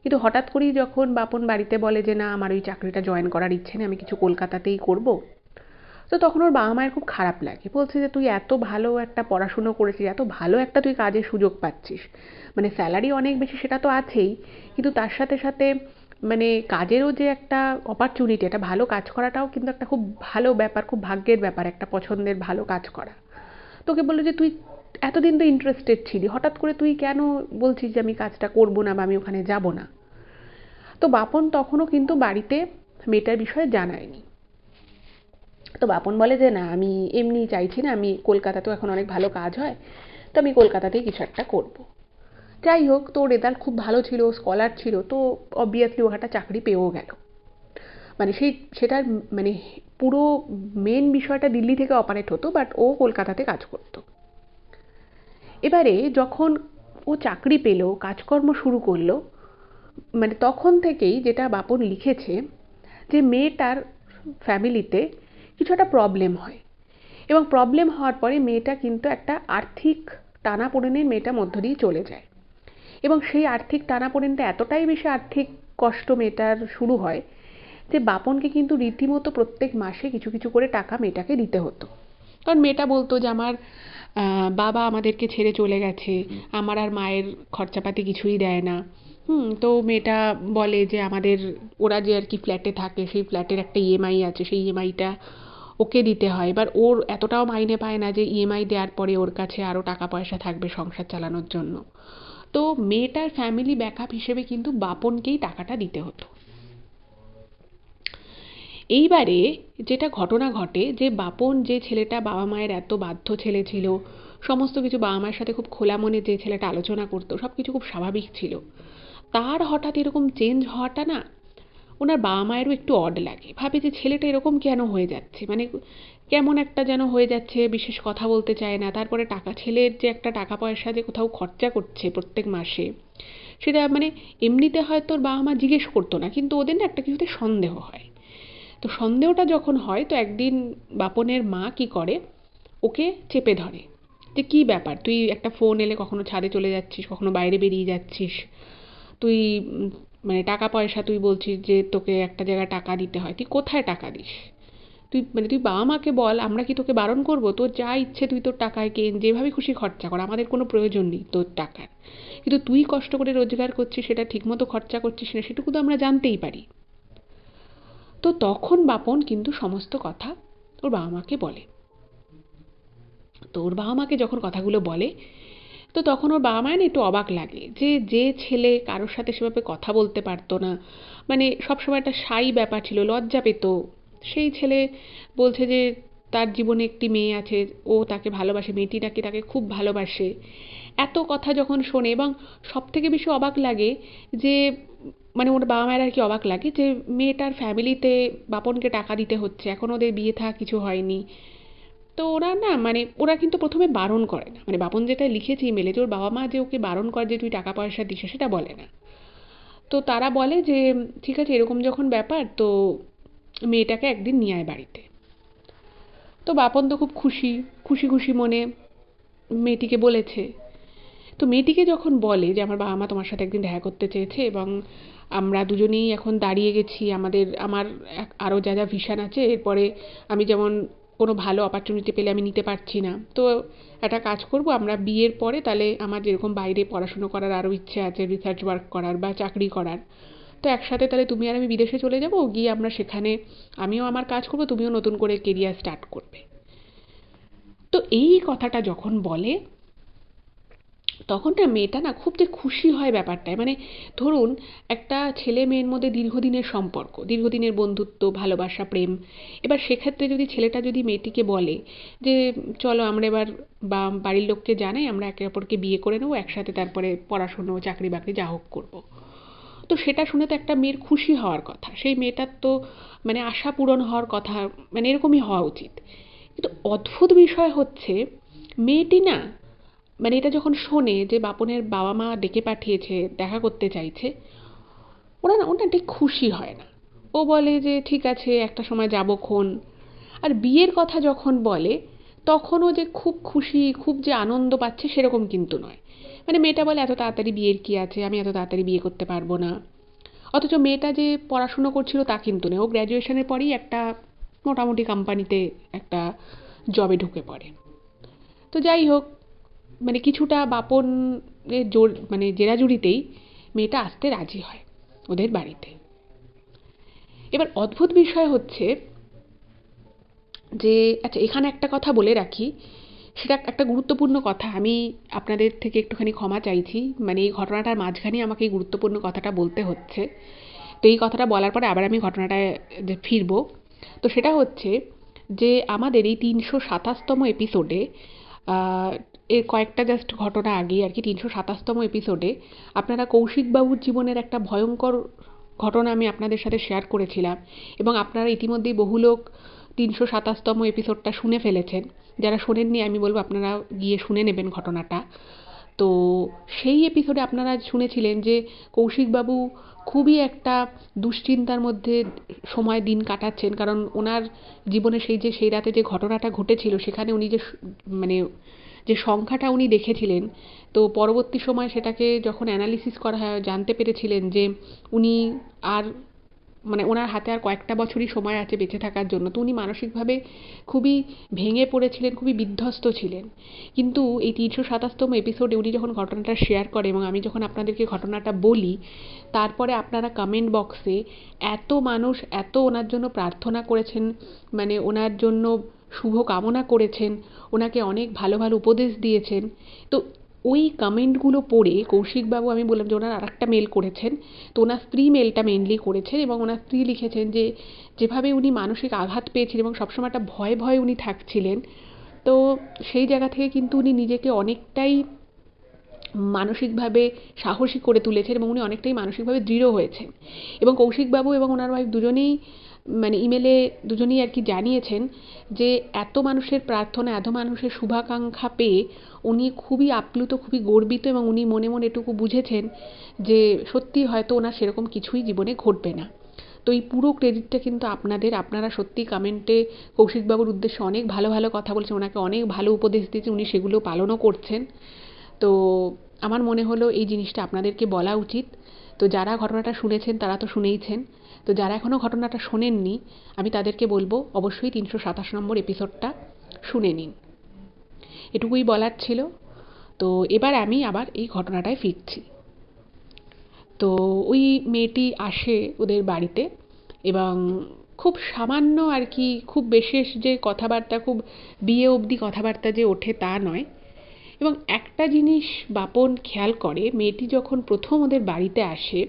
কিন্তু হঠাৎ করেই যখন বাপন বাড়িতে বলে যে না আমার ওই চাকরিটা জয়েন করার ইচ্ছে নেই, আমি কিছু কলকাতাতেই করব, তো তখন ওর বাবা মায়ের খুব খারাপ লাগে। বলছে যে তুই এত ভালো একটা পড়াশুনো করেছিস, এত ভালো একটা তুই কাজের সুযোগ পাচ্ছিস, মানে স্যালারি অনেক বেশি সেটা তো আছেই, কিন্তু তার সাথে সাথে মানে কাজেরও যে একটা অপরচুনিটি, একটা ভালো কাজ করাটাও কিন্তু একটা খুব ভালো ব্যাপার, খুব ভাগ্যের ব্যাপার একটা পছন্দের ভালো কাজ করা। তোকে বললো যে তুই এতদিন তো ইন্টারেস্টেড ছিলি, হঠাৎ করে তুই কেন বলছিস যে আমি কাজটা করবো না বা আমি ওখানে যাব না। তো বাপন তখনও কিন্তু বাড়িতে মেয়েটার বিষয়ে জানায়নি। তো বাপন বলে যে না আমি এমনি চাইছি না, আমি কলকাতাতেও এখন অনেক ভালো কাজ হয়, তো আমি কলকাতাতেই কিছু একটা করব। যাই হোক, তো রেজাল্ট খুব ভালো ছিল, স্কলার ছিল, তো অবভিয়াসলি ও একটা চাকরি পেয়েও গেল। মানে সেটার মানে পুরো মেন বিষয়টা দিল্লি থেকে অপারেট হতো, বাট ও কলকাতাতে কাজ করতো। এবারে যখন ও চাকরি পেল, কাজকর্ম শুরু করলো, মানে তখন থেকেই যেটা বাপন লিখেছে যে মেয়েটার ফ্যামিলিতে কিছু একটা প্রবলেম হয়, এবং প্রবলেম হওয়ার পরে মেয়েটা কিন্তু একটা আর্থিক টানাপোড়েনের মেয়েটার মধ্য দিয়ে চলে যায়, এবং সেই আর্থিক টানাপোড়েনটা এতটাই বেশি আর্থিক কষ্ট মেয়েটার শুরু হয় যে বাপনকে কিন্তু রীতিমতো প্রত্যেক মাসে কিছু কিছু করে টাকা মেয়েটাকে দিতে হতো। কারণ মেয়েটা বলতো যে আমার বাবা আমাদেরকে ছেড়ে চলে গেছে, আমার আর মায়ের খরচাপাতি কিছুই দেয় না। তো মেয়েটা বলে যে আমাদের ওরা যে আর কি ফ্ল্যাটে থাকে, সেই ফ্ল্যাটের একটা ইএমআই আছে, সেই ইএমআইটা ওকে দিতে হয়। এবার ওর এতটাও মাইনে পায় না যে ইএমআই দেওয়ার পরে ওর কাছে আরও টাকা পয়সা থাকবে সংসার চালানোর জন্য। তো মেয়েটার ফ্যামিলি ব্যাকআপ হিসেবে কিন্তু বাপনকেই টাকাটা দিতে হতো। এইবারে যেটা ঘটনা ঘটে যে বাপন, যে ছেলেটা বাবা মায়ের এত বাধ্য ছেলে ছিল, সমস্ত কিছু বাবা মায়ের সাথে খুব খোলা মনে যে ছেলেটা আলোচনা করতো, সব কিছু খুব স্বাভাবিক ছিল, তার হঠাৎ এরকম চেঞ্জ হওয়াটা না ওনার বাবা মায়েরও একটু অড লাগে। ভাবে যে ছেলেটা এরকম কেন হয়ে যাচ্ছে, মানে কেমন একটা যেন হয়ে যাচ্ছে, বিশেষ কথা বলতে চায় না, তারপরে টাকা, ছেলের যে একটা টাকা পয়সা যে কোথাও খরচা করছে প্রত্যেক মাসে, সেটা মানে এমনিতে হয়তো ওর বাবা মা জিজ্ঞেস করতো না, কিন্তু ওদের না একটা কিছুতে সন্দেহ হয়। তো সন্দেহটা যখন হয়, তো একদিন বাপনের মা কি করে, ওকে চেপে ধরে যে কী ব্যাপার, তুই একটা ফোন এলে কখনো ছাদে চলে যাচ্ছিস, কখনো বাইরে বেরিয়ে যাচ্ছিস, তুই মানে টাকা পয়সা তুই বলছিস যে তোকে একটা জায়গায় টাকা দিতে হয়, তুই কোথায় টাকা দিস, তুই বাবা মাকে বল, আমরা কি তোকে বারণ করবো? তোর যা ইচ্ছে তুই তোর টাকায় কেন, যেভাবে খুশি খরচা কর, আমাদের কোনো প্রয়োজন নেই তোর টাকার, কিন্তু তুই কষ্ট করে রোজগার করছিস, সেটা ঠিকমতো খরচা করছিস না, সেটুকু তো আমরা জানতেই পারি। তো তখন বাপন কিন্তু সমস্ত কথা ওর বাবা মাকে বলে। তো ওর বাবা মাকে যখন কথাগুলো বলে, তো তখন ওর বাবা মায়ের একটু অবাক লাগে যে যে ছেলে কারোর সাথে সেভাবে কথা বলতে পারতো না, মানে সবসময় একটা শাই ব্যাপার ছিল, লজ্জা পেত, সেই ছেলে বলছে যে তার জীবনে একটি মেয়ে আছে, ও তাকে ভালোবাসে, মেয়েটি নাকি তাকে খুব ভালোবাসে। এত কথা যখন শোনে, এবং সব থেকে বেশি অবাক লাগে যে মানে ওর বাবা মায়ের আর কি অবাক লাগে যে মেয়েটার ফ্যামিলিতে বাপনকে টাকা দিতে হচ্ছে, এখন ওদের বিয়ে থা কিছু হয়নি। তো ওরা না মানে ওরা কিন্তু প্রথমে বারণ করে না, মানে বাপন যেটা লিখেছে ইমেলে যে ওর বাবা মা যে ওকে বারণ করে যে তুই টাকা পয়সা দিস, সেটা বলে না। তো তারা বলে যে ঠিক আছে, এরকম যখন ব্যাপার, তো মেয়েটাকে একদিন নিয়ে আয় বাড়িতে। তো বাপন তো খুব খুশি, খুশি খুশি মনে মেয়েটিকে বলেছে। তো মেয়েটিকে যখন বলে যে আমার বাবা মা তোমার সাথে একদিন দেখা করতে চেয়েছে, এবং আমরা দুজনেই এখন দাঁড়িয়ে গেছি, আমার আরও যা যা ভিশন আছে, এরপরে আমি যেমন কোনো ভালো অপরচুনিটি পেলে আমি নিতে পারছি না, তো একটা কাজ করব, আমরা বিয়ের পরে তাহলে আমার যেরকম বাইরে পড়াশুনো করার আরও ইচ্ছে আছে, রিসার্চ ওয়ার্ক করার বা চাকরি করার, তো একসাথে তাহলে তুমি আর আমি বিদেশে চলে যাব, গিয়ে আমরা সেখানে আমিও আমার কাজ করব, তুমিও নতুন করে কেরিয়ার স্টার্ট করবে। তো এই কথাটা যখন বলে, তখন না মেয়েটা না খুব যে খুশি হয় ব্যাপারটায়, মানে ধরুন একটা ছেলে মেয়ের মধ্যে দীর্ঘদিনের সম্পর্ক, দীর্ঘদিনের বন্ধুত্ব, ভালোবাসা, প্রেম, এবার সেক্ষেত্রে যদি ছেলেটা যদি মেয়েটিকে বলে যে চলো আমরা এবার বা বাড়ির লোককে জানাই আমরা একে অপরকে বিয়ে করে নেবো একসাথে, তারপরে পড়াশুনো চাকরি বাকরি যা হোক করবো, তো সেটা শুনে তো একটা মেয়ের খুশি হওয়ার কথা, সেই মেয়েটার তো মানে আশা পূরণ হওয়ার কথা, মানে এরকমই হওয়া উচিত। কিন্তু অদ্ভুত বিষয় হচ্ছে মেয়েটি না মানে এটা যখন শোনে যে বাপনের বাবা মা ডেকে পাঠিয়েছে, দেখা করতে চাইছে, ওরা ঠিক খুশি হয় না। ও বলে যে ঠিক আছে একটা সময় যাবো খন। আর বিয়ের কথা যখন বলে তখনও যে খুব খুশি, খুব যে আনন্দ পাচ্ছে সেরকম কিন্তু নয়। মানে মেয়েটা বলে এত তাড়াতাড়ি বিয়ের কি আছে, আমি এত তাড়াতাড়ি বিয়ে করতে পারবো না। অথচ মেয়েটা যে পড়াশুনো করছিল তা কিন্তু নয়, ও গ্র্যাজুয়েশনের পরেই একটা মোটামুটি কোম্পানিতে একটা জবে ঢুকে পড়ে। তো যাই হোক, মানে কিছুটা বাপনের জোর মানে জেরাজুরিতেই মেয়েটা আসতে রাজি হয় ওদের বাড়িতে। এবার অদ্ভুত বিষয় হচ্ছে যে, আচ্ছা এখানে একটা কথা বলে রাখি, সেটা একটা গুরুত্বপূর্ণ কথা, আমি আপনাদের থেকে একটুখানি ক্ষমা চাইছি, মানে এই ঘটনাটার মাঝখানে আমাকে এই গুরুত্বপূর্ণ কথাটা বলতে হচ্ছে। তো এই কথাটা বলার পরে আবার আমি ঘটনাটায় যে ফিরবো, তো সেটা হচ্ছে যে আমাদের এই ৩২৭তম এপিসোডে, এর কয়েকটা জাস্ট ঘটনা আগেই আর কি, ৩২৭তম এপিসোডে আপনারা কৌশিকবাবুর জীবনের একটা ভয়ঙ্কর ঘটনা আমি আপনাদের সাথে শেয়ার করেছিলাম, এবং আপনারা ইতিমধ্যেই বহু লোক ৩২৭তম এপিসোডটা শুনে ফেলেছেন। যারা শোনেননি আমি বলবো আপনারা গিয়ে শুনে নেবেন ঘটনাটা। তো সেই এপিসোডে আপনারা শুনেছিলেন যে কৌশিকবাবু খুবই একটা দুশ্চিন্তার মধ্যে সময় দিন কাটাচ্ছেন, কারণ ওনার জীবনে সেই রাতে যে ঘটনাটা ঘটেছিল সেখানে উনি যে মানে যে সংখ্যাটা উনি দেখেছিলেন, তো পরবর্তী সময় সেটাকে যখন অ্যানালিসিস করা হয় জানতে পেরেছিলেন যে উনি আর মানে ওনার হাতে আর কয়েকটা বছরই সময় আছে বেঁচে থাকার জন্য। তো উনি মানসিকভাবে খুবই ভেঙে পড়েছিলেন, খুবই বিধ্বস্ত ছিলেন। কিন্তু এই ৩২৭তম এপিসোডে উনি যখন ঘটনাটা শেয়ার করে এবং আমি যখন আপনাদেরকে ঘটনাটা বলি, তারপরে আপনারা কমেন্ট বক্সে এত মানুষ এত ওনার জন্য প্রার্থনা করেছেন, মানে ওনার জন্য শুভ কামনা করেছেন, ওনাকে অনেক ভালো ভালো উপদেশ দিয়েছেন। তো ওই কমেন্টগুলো পড়ে কৌশিকবাবু, আমি বললাম যে ওনার আর একটা মেল করেছেন, তো ওনার স্ত্রী মেলটা মেনলি করেছেন, এবং ওনার স্ত্রী লিখেছেন যে যেভাবে উনি মানসিক আঘাত পেয়েছিলেন এবং সবসময় একটা ভয়ে ভয়ে উনি থাকছিলেন, তো সেই জায়গা থেকে কিন্তু উনি নিজেকে অনেকটাই মানসিকভাবে সাহসী করে তুলেছেন এবং উনি অনেকটাই মানসিকভাবে দৃঢ় হয়েছেন। এবং কৌশিকবাবু এবং ওনার ওয়াইফ দুজনেই মানে ইমেলে দুজনেই আর কি জানিয়েছেন যে এত মানুষের প্রার্থনা, এত মানুষের শুভাকাঙ্ক্ষা পেয়ে উনি খুবই আপ্লুত, খুবই গর্বিত, এবং উনি মনে মনে এটুকু বুঝেছেন যে সত্যি হয়তো ওনার সেরকম কিছুই জীবনে ঘটবে না। তো এই পুরো ক্রেডিটটা কিন্তু আপনাদের, আপনারা সত্যি কমেন্টে কৌশিকবাবুর উদ্দেশ্যে অনেক ভালো ভালো কথা বলছেন, ওনাকে অনেক ভালো উপদেশ দিয়েছেন, উনি সেগুলো পালনও করছেন। তো আমার মনে হলো এই জিনিসটা আপনাদেরকে বলা উচিত। তো যারা ঘটনাটা শুনেছেন তারা তো শুনেইছেন, তো যারা এখনও ঘটনাটা শোনেননি আমি তাদেরকে বলবো অবশ্যই ৩২৭ নম্বর এপিসোডটা শুনে নিন। এটুকুই বলার ছিল। তো এবার আমি আবার এই ঘটনাটায় ফিরছি। তো ওই মেয়েটি আসে ওদের বাড়িতে, এবং খুব সামান্য আর কি, খুব বিশেষ যে কথাবার্তা, খুব বিয়ে অবধি কথাবার্তা যে ওঠে তা নয়। এবং একটা জিনিস বাপন খেয়াল করে, মেয়েটি যখন প্রথম ওদের বাড়িতে আসে,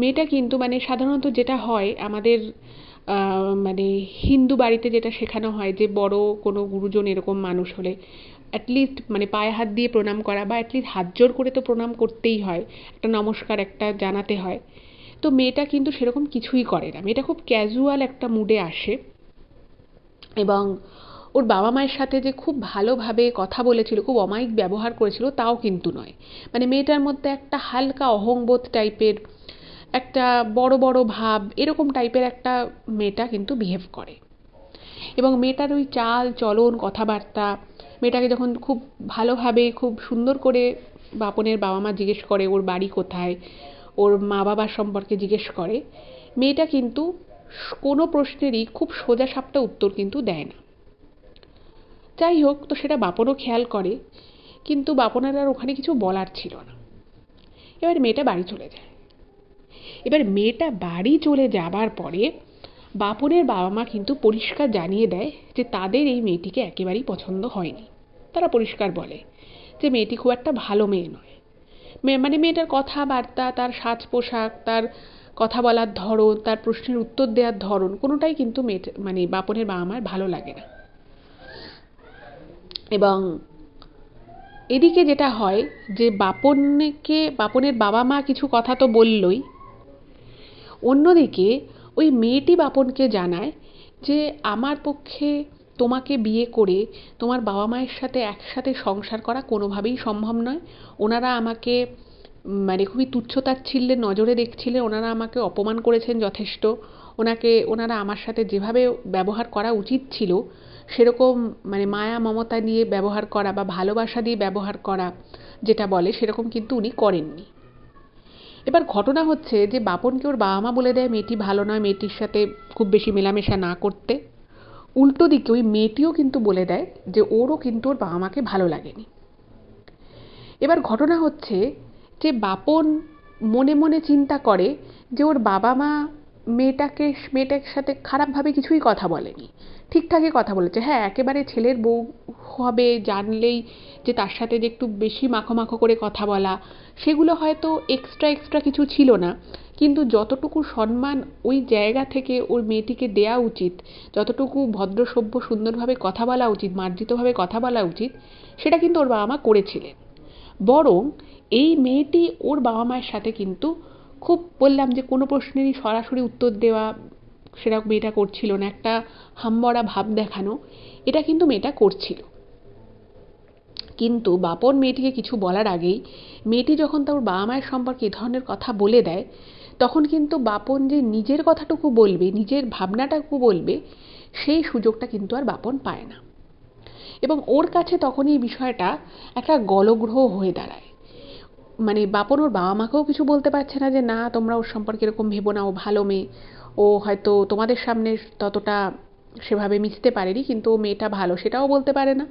মেয়েটা কিন্তু মানে সাধারণত যেটা হয় আমাদের মানে হিন্দু বাড়িতে যেটা শেখানো হয় যে বড় কোনো গুরুজন এরকম মানুষ হলে অ্যাটলিস্ট মানে পায়ে হাত দিয়ে প্রণাম করা, বা অ্যাটলিস্ট হাত জোর করে তো প্রণাম করতেই হয়, একটা নমস্কার একটা জানাতে হয়। তো মেয়েটা কিন্তু সেরকম কিছুই করে না, মেয়েটা খুব ক্যাজুয়াল একটা মুডে আসে, এবং ওর বাবা মায়ের সাথে যে খুব ভালোভাবে কথা বলেছিল, খুব অমায়িক ব্যবহার করেছিল তাও কিন্তু নয়। মানে মেয়েটার মধ্যে একটা হালকা অহংবোধ টাইপের, একটা বড় বড় ভাব, এরকম টাইপের একটা মেয়েটা কিন্তু বিহেভ করে। এবং মেয়েটার ওই চাল চলন কথাবার্তা, মেয়েটাকে যখন খুব ভালোভাবে খুব সুন্দর করে বাপনের বাবা মা জিজ্ঞেস করে ওর বাড়ি কোথায়, ওর মা বাবার সম্পর্কে জিজ্ঞেস করে, মেয়েটা কিন্তু কোনো প্রশ্নেরই খুব সোজাসাপটা উত্তর কিন্তু দেয় না। যাই হোক, তো সেটা বাপনও খেয়াল করে, কিন্তু বাপনের আর ওখানে কিছু বলার ছিল না। এবার মেয়েটা বাড়ি চলে যায়। এবার মেয়েটা বাড়ি চলে যাবার পরে বাপনের বাবা মা কিন্তু পরিষ্কার জানিয়ে দেয় যে তাদের এই মেয়েটিকে একেবারেই পছন্দ হয়নি। তারা পরিষ্কার বলে যে মেয়েটি খুব একটা ভালো মেয়ে নয়। মানে মেয়েটার কথাবার্তা, তার সাজ পোশাক, তার কথা বলার ধরন, তার প্রশ্নের উত্তর দেওয়ার ধরন, কোনোটাই কিন্তু মেয়েটা মানে বাপনের বাবা মার ভালো লাগে না। এবং এদিকে যেটা হয় যে বাপনের বাবা মা কিছু কথা তো বললই, অন্যদিকে ওই মেয়েটি বাপনকে জানায় যে আমার পক্ষে তোমাকে বিয়ে করে তোমার বাবা মায়ের সাথে একসাথে সংসার করা কোনোভাবেই সম্ভব নয়। ওনারা আমাকে মানে খুবই তুচ্ছ-তাচ্ছিল্যের নজরে দেখছিলেন, ওনারা আমাকে অপমান করেছেন যথেষ্ট। ওনারা আমার সাথে যেভাবে ব্যবহার করা উচিত ছিল সেরকম মানে মায়া মমতা দিয়ে ব্যবহার করা বা ভালোবাসা দিয়ে ব্যবহার করা যেটা বলে সেরকম কিন্তু উনি করেননি। এবার ঘটনা হচ্ছে যে বাপনকে ওর বাবা মা বলে দেয় মেয়েটি ভালো নয়, মেয়েটির সাথে খুব বেশি মেলামেশা না করতে। উল্টো দিকে ওই মেয়েটিও কিন্তু বলে দেয় যে ওরও কিন্তু ওর বাবা মাকে ভালো লাগেনি। এবার ঘটনা হচ্ছে যে বাপন মনে মনে চিন্তা করে যে ওর বাবা মা মেয়েটার সাথে খারাপভাবে কিছুই কথা বলেনি, ঠিকঠাকই কথা বলেছে। হ্যাঁ, একেবারে ছেলের বউ হবে জানলেই যে তার সাথে যে একটু বেশি মাখো মাখো করে কথা বলা, সেগুলো হয়তো এক্সট্রা কিছু ছিল না। কিন্তু যতটুকু সম্মান ওই জায়গা থেকে ওর মেয়েটিকে দেওয়া উচিত, যতটুকু ভদ্র সভ্য সুন্দরভাবে কথা বলা উচিত, মার্জিতভাবে কথা বলা উচিত, সেটা কিন্তু ওর বাবা মা করেছিলেন। বরং এই মেয়েটি ওর বাবা মায়ের সাথে কিন্তু খুব বললাম যে কোনো প্রশ্নেরই সরাসরি উত্তর দেওয়া সেরকম মেয়েটা করছিল না, একটা হাম্বড়া ভাব দেখানো এটা কিন্তু মেয়েটা করছিল। কিন্তু বাপন মেয়েটিকে কিছু বলার আগেই মেয়েটি যখন তার বাবা মায়ের সম্পর্কে এ ধরনের কথা বলে দেয়, তখন কিন্তু বাপন যে নিজের কথাটুকু বলবে, নিজের ভাবনাটাকু বলবে, সেই সুযোগটা কিন্তু আর বাপন পায় না। এবং ওর কাছে তখন এই বিষয়টা একটা গলগ্রহ হয়ে দাঁড়ায়। মানে বাপন ওর বাবা মাকেও কিছু বলতে পারছে না যে না তোমরা ওর সম্পর্কে এরকম ভেবো না, ও ভালো মেয়ে, ও হয়তো তোমাদের সামনে ততটা সেভাবে মিশতে পারেনি, কিন্তু ও মেয়েটা ভালো, সেটাও বলতে পারে না।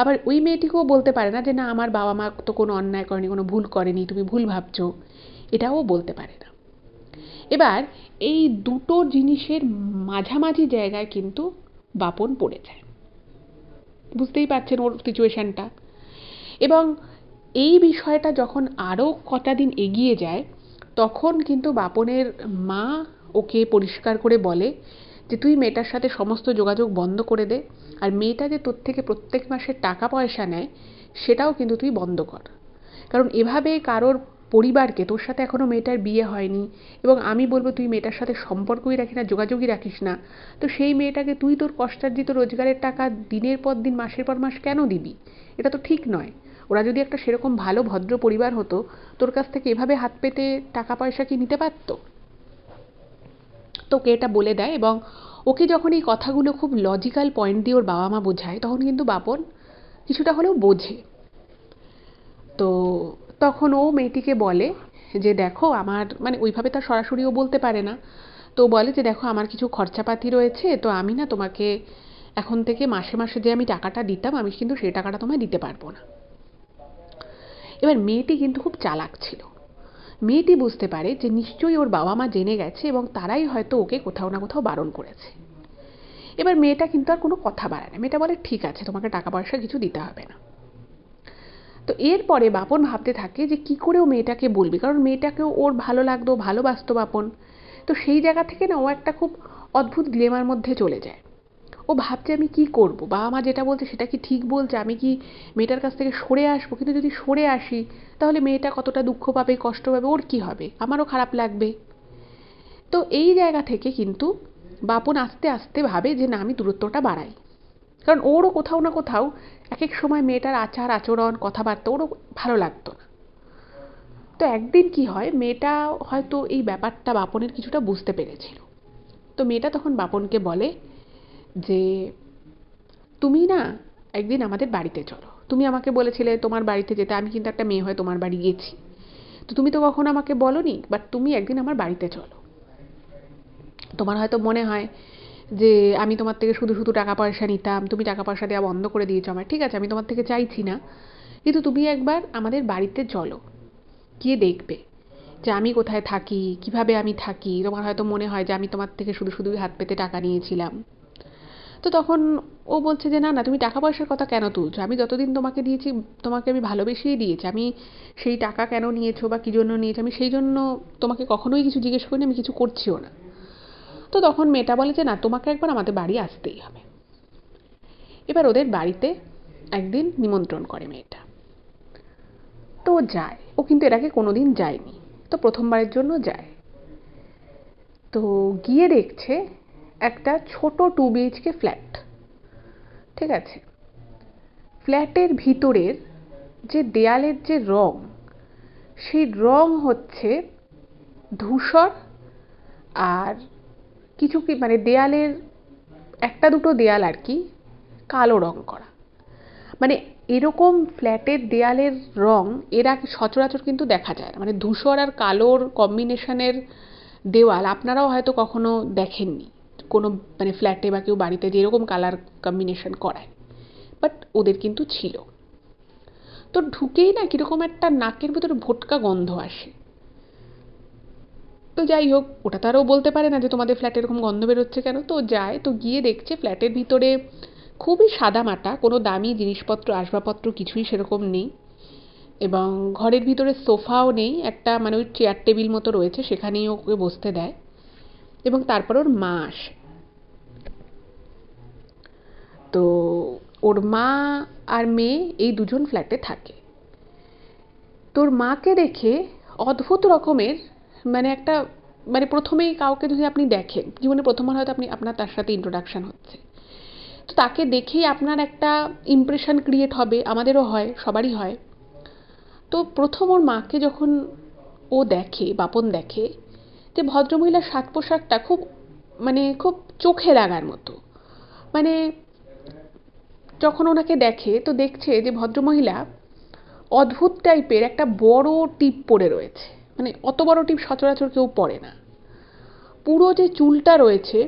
আবার ওই মেয়েটিকেও বলতে পারে না যে না আমার বাবা মা তো কোনো অন্যায় করেনি, কোনো ভুল করেনি, তুমি ভুল ভাবছো, এটাও বলতে পারে না। এবার এই দুটো জিনিসের মাঝামাঝি জায়গায় কিন্তু বাপন পড়ে যায়। বুঝতেই পারছেন ওর সিচুয়েশনটা। এবং এই বিষয়টা যখন আরও কটা দিন এগিয়ে যায়, তখন কিন্তু বাপনের মা ওকে পরিষ্কার করে বলে যে তুই মেয়েটার সাথে সমস্ত যোগাযোগ বন্ধ করে দে, আর মেয়েটা যে তোর থেকে প্রত্যেক মাসে টাকা পয়সা নেয় সেটাও কিন্তু তুই বন্ধ কর। কারণ এভাবে কারোর পরিবারকে, তোর সাথে এখনও মেয়েটার বিয়ে হয়নি এবং আমি বলবো তুই মেয়েটার সাথে সম্পর্কই রাখি না, যোগাযোগই রাখিস না, তো সেই মেয়েটাকে তুই তোর কষ্টার্জিত রোজগারের টাকা দিনের পর দিন মাসের পর মাস কেন দিবি? এটা তো ঠিক নয়। ওরা যদি একটা সেরকম ভালো ভদ্র পরিবার হতো, তোর কাছ থেকে এভাবে হাত পেতে টাকা পয়সা কি নিতে পারতো? তোকে এটা বলে দেয়। এবং ওকে যখন এই কথাগুলো খুব লজিক্যাল পয়েন্ট দিয়ে ওর বাবা মা বোঝায়, তখন কিন্তু বাপন কিছুটা হলেও বোঝে। তো তখন ও মেয়েটিকে বলে যে দেখো আমার মানে ওইভাবে তার সরাসরিও বলতে পারে না, তো বলে যে দেখো আমার কিছু খরচাপাতি রয়েছে, তো আমি না তোমাকে এখন থেকে মাসে মাসে যে আমি টাকাটা দিতাম আমি কিন্তু সেই টাকাটা তোমায় দিতে পারবো না। এবার মেয়েটি কিন্তু খুব চালাক ছিল। মেয়েটি বুঝতে পারে যে নিশ্চয়ই ওর বাবা মা জেনে গেছে এবং তারাই হয়তো ওকে কোথাও না কোথাও বারণ করেছে। এবার মেয়েটা কিন্তু আর কোনো কথা বাড়ায় না, মেয়েটা বলে ঠিক আছে তোমাকে টাকা পয়সা কিছু দিতে হবে না। তো এরপরে বাপন ভাবতে থাকে যে কী করে ও মেয়েটাকে বলবে, কারণ মেয়েটাকেও ওর ভালো লাগতো, ভালোবাসতো বাপন। তো সেই জায়গা থেকে না ও একটা খুব অদ্ভুত ডিলেমার মধ্যে চলে যায়। ও ভাবছে আমি কি করব, বাবা মা যেটা বলছে সেটা কি ঠিক বলছে, আমি কি মেয়েটার কাছ থেকে সরে আসবো? কিন্তু যদি সরে আসি তাহলে মেয়েটা কতটা দুঃখ পাবে, কষ্ট পাবে, ওর কি হবে, আমারও খারাপ লাগবে। তো এই জায়গা থেকে কিন্তু বাপন আস্তে আস্তে ভাবে যে না আমি দূরত্বটা বাড়াই, কারণ ওরও কোথাও না কোথাও এক এক সময় মেয়েটার আচার আচরণ কথাবার্তা ওরও ভালো লাগতো না। তো একদিন কি হয়, মেয়েটা হয়তো এই ব্যাপারটা বাপনের কিছুটা বুঝতে পেরেছিল। তো মেয়েটা তখন বাপনকে বলে যে তুমি না একদিন আমাদের বাড়িতে চলো, তুমি আমাকে বলেছিলে তোমার বাড়িতে যেতে, আমি কিন্তু একটা মেয়ে হয়ে তোমার বাড়ি গেছি, তো তুমি তো কখনো আমাকে বলোনি, বাট তুমি একদিন আমার বাড়িতে চলো। তোমার হয়তো মনে হয় যে আমি তোমার থেকে শুধু শুধু টাকা পয়সা নিতাম, তুমি টাকা পয়সা দেওয়া বন্ধ করে দিয়েছো আমার, ঠিক আছে আমি তোমার থেকে চাইছি না, কিন্তু তুমি একবার আমাদের বাড়িতে চলো, গিয়ে দেখবে যে আমি কোথায় থাকি, কিভাবে আমি থাকি। তোমার হয়তো মনে হয় যে আমি তোমার থেকে শুধু শুধুই হাত পেতে টাকা নিয়েছিলাম। তো তখন ও বলছে যে না না তুমি টাকা পয়সার কথা কেন তুলছো, আমি যতদিন তোমাকে দিয়েছি তোমাকে আমি ভালোবেসেই দিয়েছি, আমি সেই টাকা কেন নিয়েছো বা কী জন্য নিয়েছো আমি সেই জন্য তোমাকে কখনোই কিছু জিজ্ঞেস করিনি, আমি কিছু করছিও না। তো তখন মেয়েটা বলে যে না তোমাকে একবার আমাদের বাড়ি আসতেই হবে। এবার ওদের বাড়িতে একদিন নিমন্ত্রণ করে মেয়েটা। তো ও যায়, ও কিন্তু এর আগে কোনোদিন যায়নি, তো প্রথমবারের জন্য যায়। তো গিয়ে দেখছে একটা ছোট 2 BHK ফ্ল্যাট। ঠিক আছে। ফ্ল্যাটের ভিতরের যে দেয়ালের যে রং, সেই রং হচ্ছে ধূসর, আর কিছু মানে দেয়ালের একটা দুটো দেয়াল আর কি কালো রং করা। মানে এরকম ফ্ল্যাটের দেয়ালের রং এর আগে সচরাচর কিন্তু দেখা যায় না। মানে ধূসর আর কালোর কম্বিনেশনের দেওয়াল আপনারাও হয়তো কখনো দেখেননি কোনো মানে ফ্ল্যাটে বা কেউ বাড়িতে যে এরকম কালার কম্বিনেশন করায়, বাট ওদের কিন্তু ছিল। তো ঢুকেই না কিরকম একটা নাকের ভেতরে ভোটকা গন্ধ আসে। তো যাই হোক, ওটা তারও বলতে পারে না যে তোমাদের ফ্ল্যাটে এরকম গন্ধ বেরোচ্ছে কেন। তো যায়, তো গিয়ে দেখছে ফ্ল্যাটের ভিতরে খুবই সাদামাটা, কোনো দামি জিনিসপত্র আসবাবপত্র কিছুই সেরকম নেই, এবং ঘরের ভিতরে সোফাও নেই, একটা মানে ওই চেয়ার টেবিল মতো রয়েছে, সেখানেই ওকে বসতে দেয়। এবং তারপর ওর মা আসে। তো ওর মা আর মেয়ে এই দুজন ফ্ল্যাটে থাকে। তোর মাকে দেখে অদ্ভুত রকমের মানে একটা মানে প্রথমেই কাউকে যদি আপনি দেখেন, জীবনে প্রথমবার হয়তো আপনার তার সাথে ইন্ট্রোডাকশন হচ্ছে, তো তাকে দেখেই আপনার একটা ইমপ্রেশন ক্রিয়েট হবে। আমাদেরও হয়, সবারই হয়। তো প্রথম ওর মাকে যখন ও দেখে, বাপন দেখে যে ভদ্রমহিলার সাজ পোশাকটা খুব মানে খুব চোখে লাগার মতো। মানে যখন ওনাকে দেখে তো দেখছে যে ভদ্রমহিলা অদ্ভুত টাইপের একটা বড় টিপ পরে রয়েছে। মানে অত বড় টিপ সচরাচর কেউ পরে না। পুরো যে চুলটা রয়েছে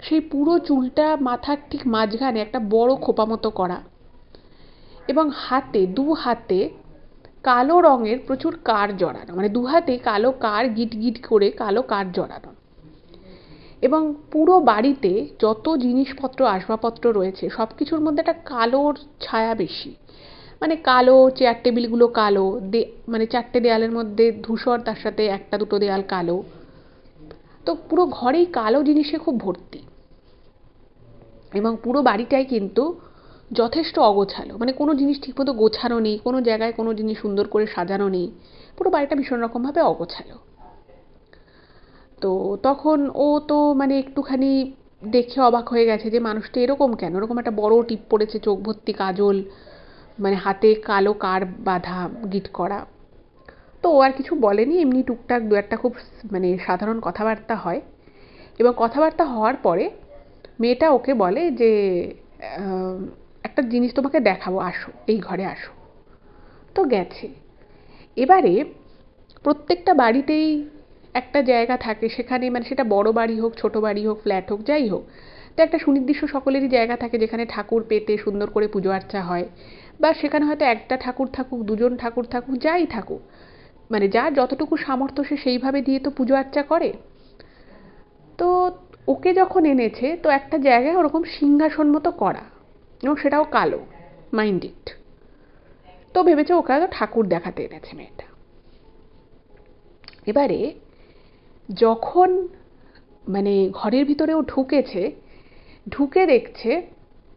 সেই পুরো চুলটা মাথার ঠিক মাঝখানে একটা বড় খোপা মতো করা, এবং হাতে দু হাতে কালো রঙের প্রচুর কার জড়ানো, মানে দু হাতে কালো কার গিট গিট করে কালো কার জড়ানো। এবং পুরো বাড়িতে যত জিনিসপত্র আসবাবপত্র রয়েছে সব কিছুর মধ্যে একটা কালোর ছায়া বেশি। মানে কালো চেয়ার টেবিলগুলো কালো, মানে চারটে দেয়ালের মধ্যে ধূসর, তার সাথে একটা দুটো দেয়াল কালো। তো পুরো ঘরেই কালো জিনিসে খুব ভর্তি, এবং পুরো বাড়িটাই কিন্তু যথেষ্ট অগোছালো। মানে কোনো জিনিস ঠিকমতো গোছানো নেই, কোনো জায়গায় কোনো জিনিস সুন্দর করে সাজানো নেই, পুরো বাড়িটা ভীষণ রকমভাবে অগোছালো। তো তখন ও তো মানে একটুখানি দেখে অবাক হয়ে গেছে যে মানুষটা এরকম কেন, এরকম একটা বড় টিপ পড়েছে, চোখ ভর্তি কাজল, মানে হাতে কালো কার বাঁধা গিট করা। তো ও আর কিছু বলেনি, এমনি টুকটাক দু একটা খুব মানে সাধারণ কথাবার্তা হয়। এবং কথাবার্তা হওয়ার পরে মেয়েটা ওকে বলে যে একটা জিনিস তোমাকে দেখাবো, আসো এই ঘরে আসো। তো গেছে। এবারে প্রত্যেকটা বাড়িতেই একটা জায়গা থাকে, সেখানে মানে সেটা বড় বাড়ি হোক, ছোট বাড়ি হোক, ফ্ল্যাট হোক, যাই হোক, তো একটা সুনির্দিষ্ট সকলেরই জায়গা থাকে যেখানে ঠাকুর পেতে সুন্দর করে পুজো আর্চা হয়। বা সেখানে হয়তো একটা ঠাকুর থাকুক, দুজন ঠাকুর থাকুক, যাই থাকুক, মানে যার যতটুকু সামর্থ্য সে সেইভাবে দিয়ে তো পুজো আর্চা করে। তো ওকে যখন এনেছে তো একটা জায়গায় ওরকম সিংহাসন মতো করা, এবং সেটাও কালো, মাইন্ড ইট। তো ভেবেছে ওকে হয়তো ঠাকুর দেখাতে এনেছে মেয়েটা। এবারে যখন মানে ঘরের ভিতরে ও ঢুকেছে, ঢুকে দেখছে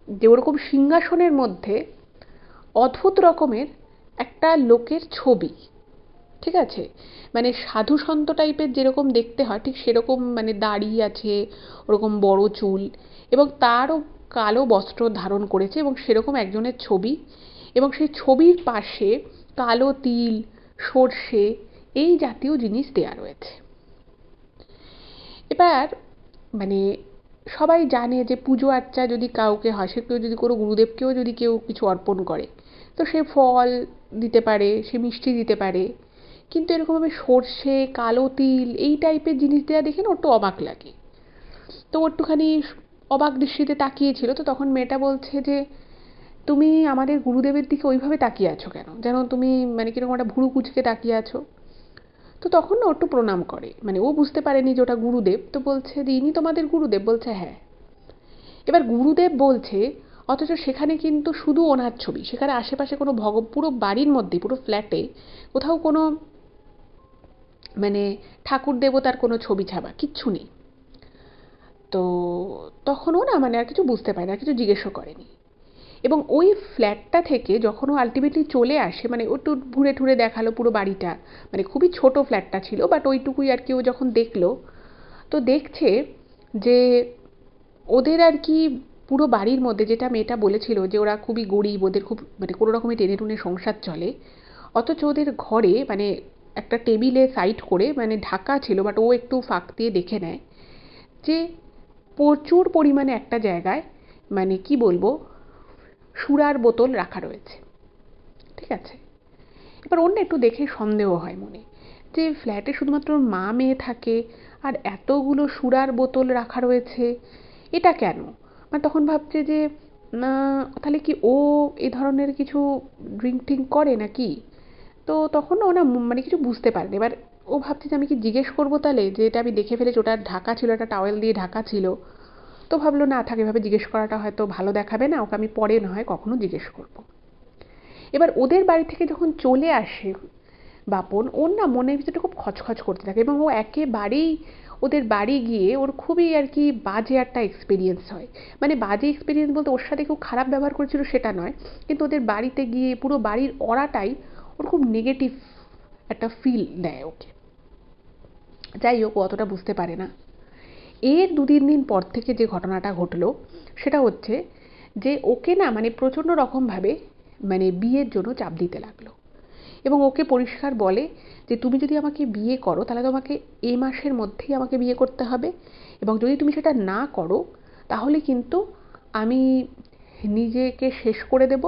যে ওরকম সিংহাসনের মধ্যে অদ্ভুত রকমের একটা লোকের ছবি। ঠিক আছে, মানে সাধু সন্ত টাইপের যেরকম দেখতে হয় ঠিক সেরকম, মানে দাড়ি আছে, ওরকম বড় চুল, এবং তারও কালো বস্ত্র ধারণ করেছে, এবং সেরকম একজনের ছবি। এবং সেই ছবির পাশে কালো তিল, সর্ষে, এই জাতীয় জিনিস দেয়া রয়েছে। এবার মানে সবাই জানে যে পুজো আর্চা যদি কাউকে হয়, সে কেউ যদি কোনো গুরুদেবকেও যদি কেউ কিছু অর্পণ করে, তো সে ফল দিতে পারে, সে মিষ্টি দিতে পারে। কিন্তু এরকমভাবে সর্ষে, কালো তিল এই টাইপের জিনিস দেওয়া দেখে না একটু অবাক লাগে। তো ও একটুখানি অবাক দৃষ্টিতে তাকিয়েছিল। তো তখন মেয়েটা বলছে যে তুমি আমাদের গুরুদেবের দিকে ওইভাবে তাকিয়ে আছো কেন, যেন তুমি মানে কিরকম একটা ভুরু কুচকে তাকিয়ে আছো। তো তখন না ও একটু প্রণাম করে, মানে ও বুঝতে পারেনি যে ওটা গুরুদেব। তো বলছে যে ইনি তোমাদের গুরুদেব? বলছে হ্যাঁ। এবার গুরুদেব বলছে, অথচ সেখানে কিন্তু শুধু ওনার ছবি, সেখানে আশেপাশে কোনো পুরো বাড়ির মধ্যে, পুরো ফ্ল্যাটে কোথাও কোনো মানে ঠাকুর দেবতার কোনো ছবি ছাপা কিচ্ছু নেই। তো তখন ও না মানে আর কিছু বুঝতে পারে না, আর কিছু জিজ্ঞেসও করেনি। এবং ওই ফ্ল্যাটটা থেকে যখন ও আলটিমেটলি চলে আসে, মানে ও একটু ঘুরে ঠুরে দেখালো পুরো বাড়িটা, মানে খুবই ছোট ফ্ল্যাটটা ছিল, বাট ওইটুকুই আর কি। ও যখন দেখলো তো দেখছে যে ওদের আর কি পুরো বাড়ির মধ্যে, যেটা মেয়েটা বলেছিল যে ওরা খুবই গরিব, ওদের খুব মানে কোনো রকমে টেনে টুনে সংসার চলে, অথচ ওদের ঘরে মানে একটা টেবিলে সাইড করে মানে ঢাকা ছিল, বাট ও একটু ফাঁক দিয়ে দেখে নেয় যে প্রচুর পরিমাণে একটা জায়গায় মানে কি বলবো সুরার বোতল রাখা রয়েছে। ঠিক আছে, এবার ওর না একটু দেখে সন্দেহ হয় মনে, যে ফ্ল্যাটে শুধুমাত্র মা মেয়ে থাকে আর এতগুলো সুরার বোতল রাখা রয়েছে, এটা কেন? মানে তখন ভাবছে যে না, তাহলে কি ও এই ধরনের কিছু ড্রিঙ্ক ট্রিঙ্ক করে নাকি? তো তখন ও না মানে কিছু বুঝতে পারেনি। এবার ও ভাবছে যে আমি কি জিজ্ঞেস করবো তাহলে, যে এটা আমি দেখে ফেলেছি, ওটা ঢাকা ছিল, একটা টাওয়েল দিয়ে ঢাকা ছিল। তো ভাবলো না থাক, এভাবে জিজ্ঞেস করাটা হয়তো ভালো দেখাবে না, ওকে আমি পরে না হয় কখনো জিজ্ঞেস করবো। এবার ওদের বাড়ি থেকে যখন চলে আসে বাপন, ওর না মনের ভিতরটা খুব খচখচ করতে থাকে, এবং ও একেবারেই ওদের বাড়ি গিয়ে ওর খুবই আর কি বাজে একটা এক্সপিরিয়েন্স হয়। মানে বাজে এক্সপিরিয়েন্স বলতে ওর সাথে খুব খারাপ ব্যবহার করেছিল সেটা নয়, কিন্তু ওদের বাড়িতে গিয়ে পুরো বাড়ির অরাটাই ওর খুব নেগেটিভ একটা ফিল দেয় ওকে। যাই হোক, ও অতটা বুঝতে পারে না। এর 2-3 দিন পর থেকে যে ঘটনাটা ঘটলো সেটা হচ্ছে যে ওকে না মানে প্রচণ্ড রকমভাবে মানে বিয়ের জন্য চাপ দিতে লাগলো, এবং ওকে পরিষ্কার বলে যে তুমি যদি আমাকে বিয়ে করো তাহলে তোমাকে এই মাসের মধ্যেই আমাকে বিয়ে করতে হবে, এবং যদি তুমি সেটা না করো তাহলে কিন্তু আমি নিজেকে শেষ করে দেব,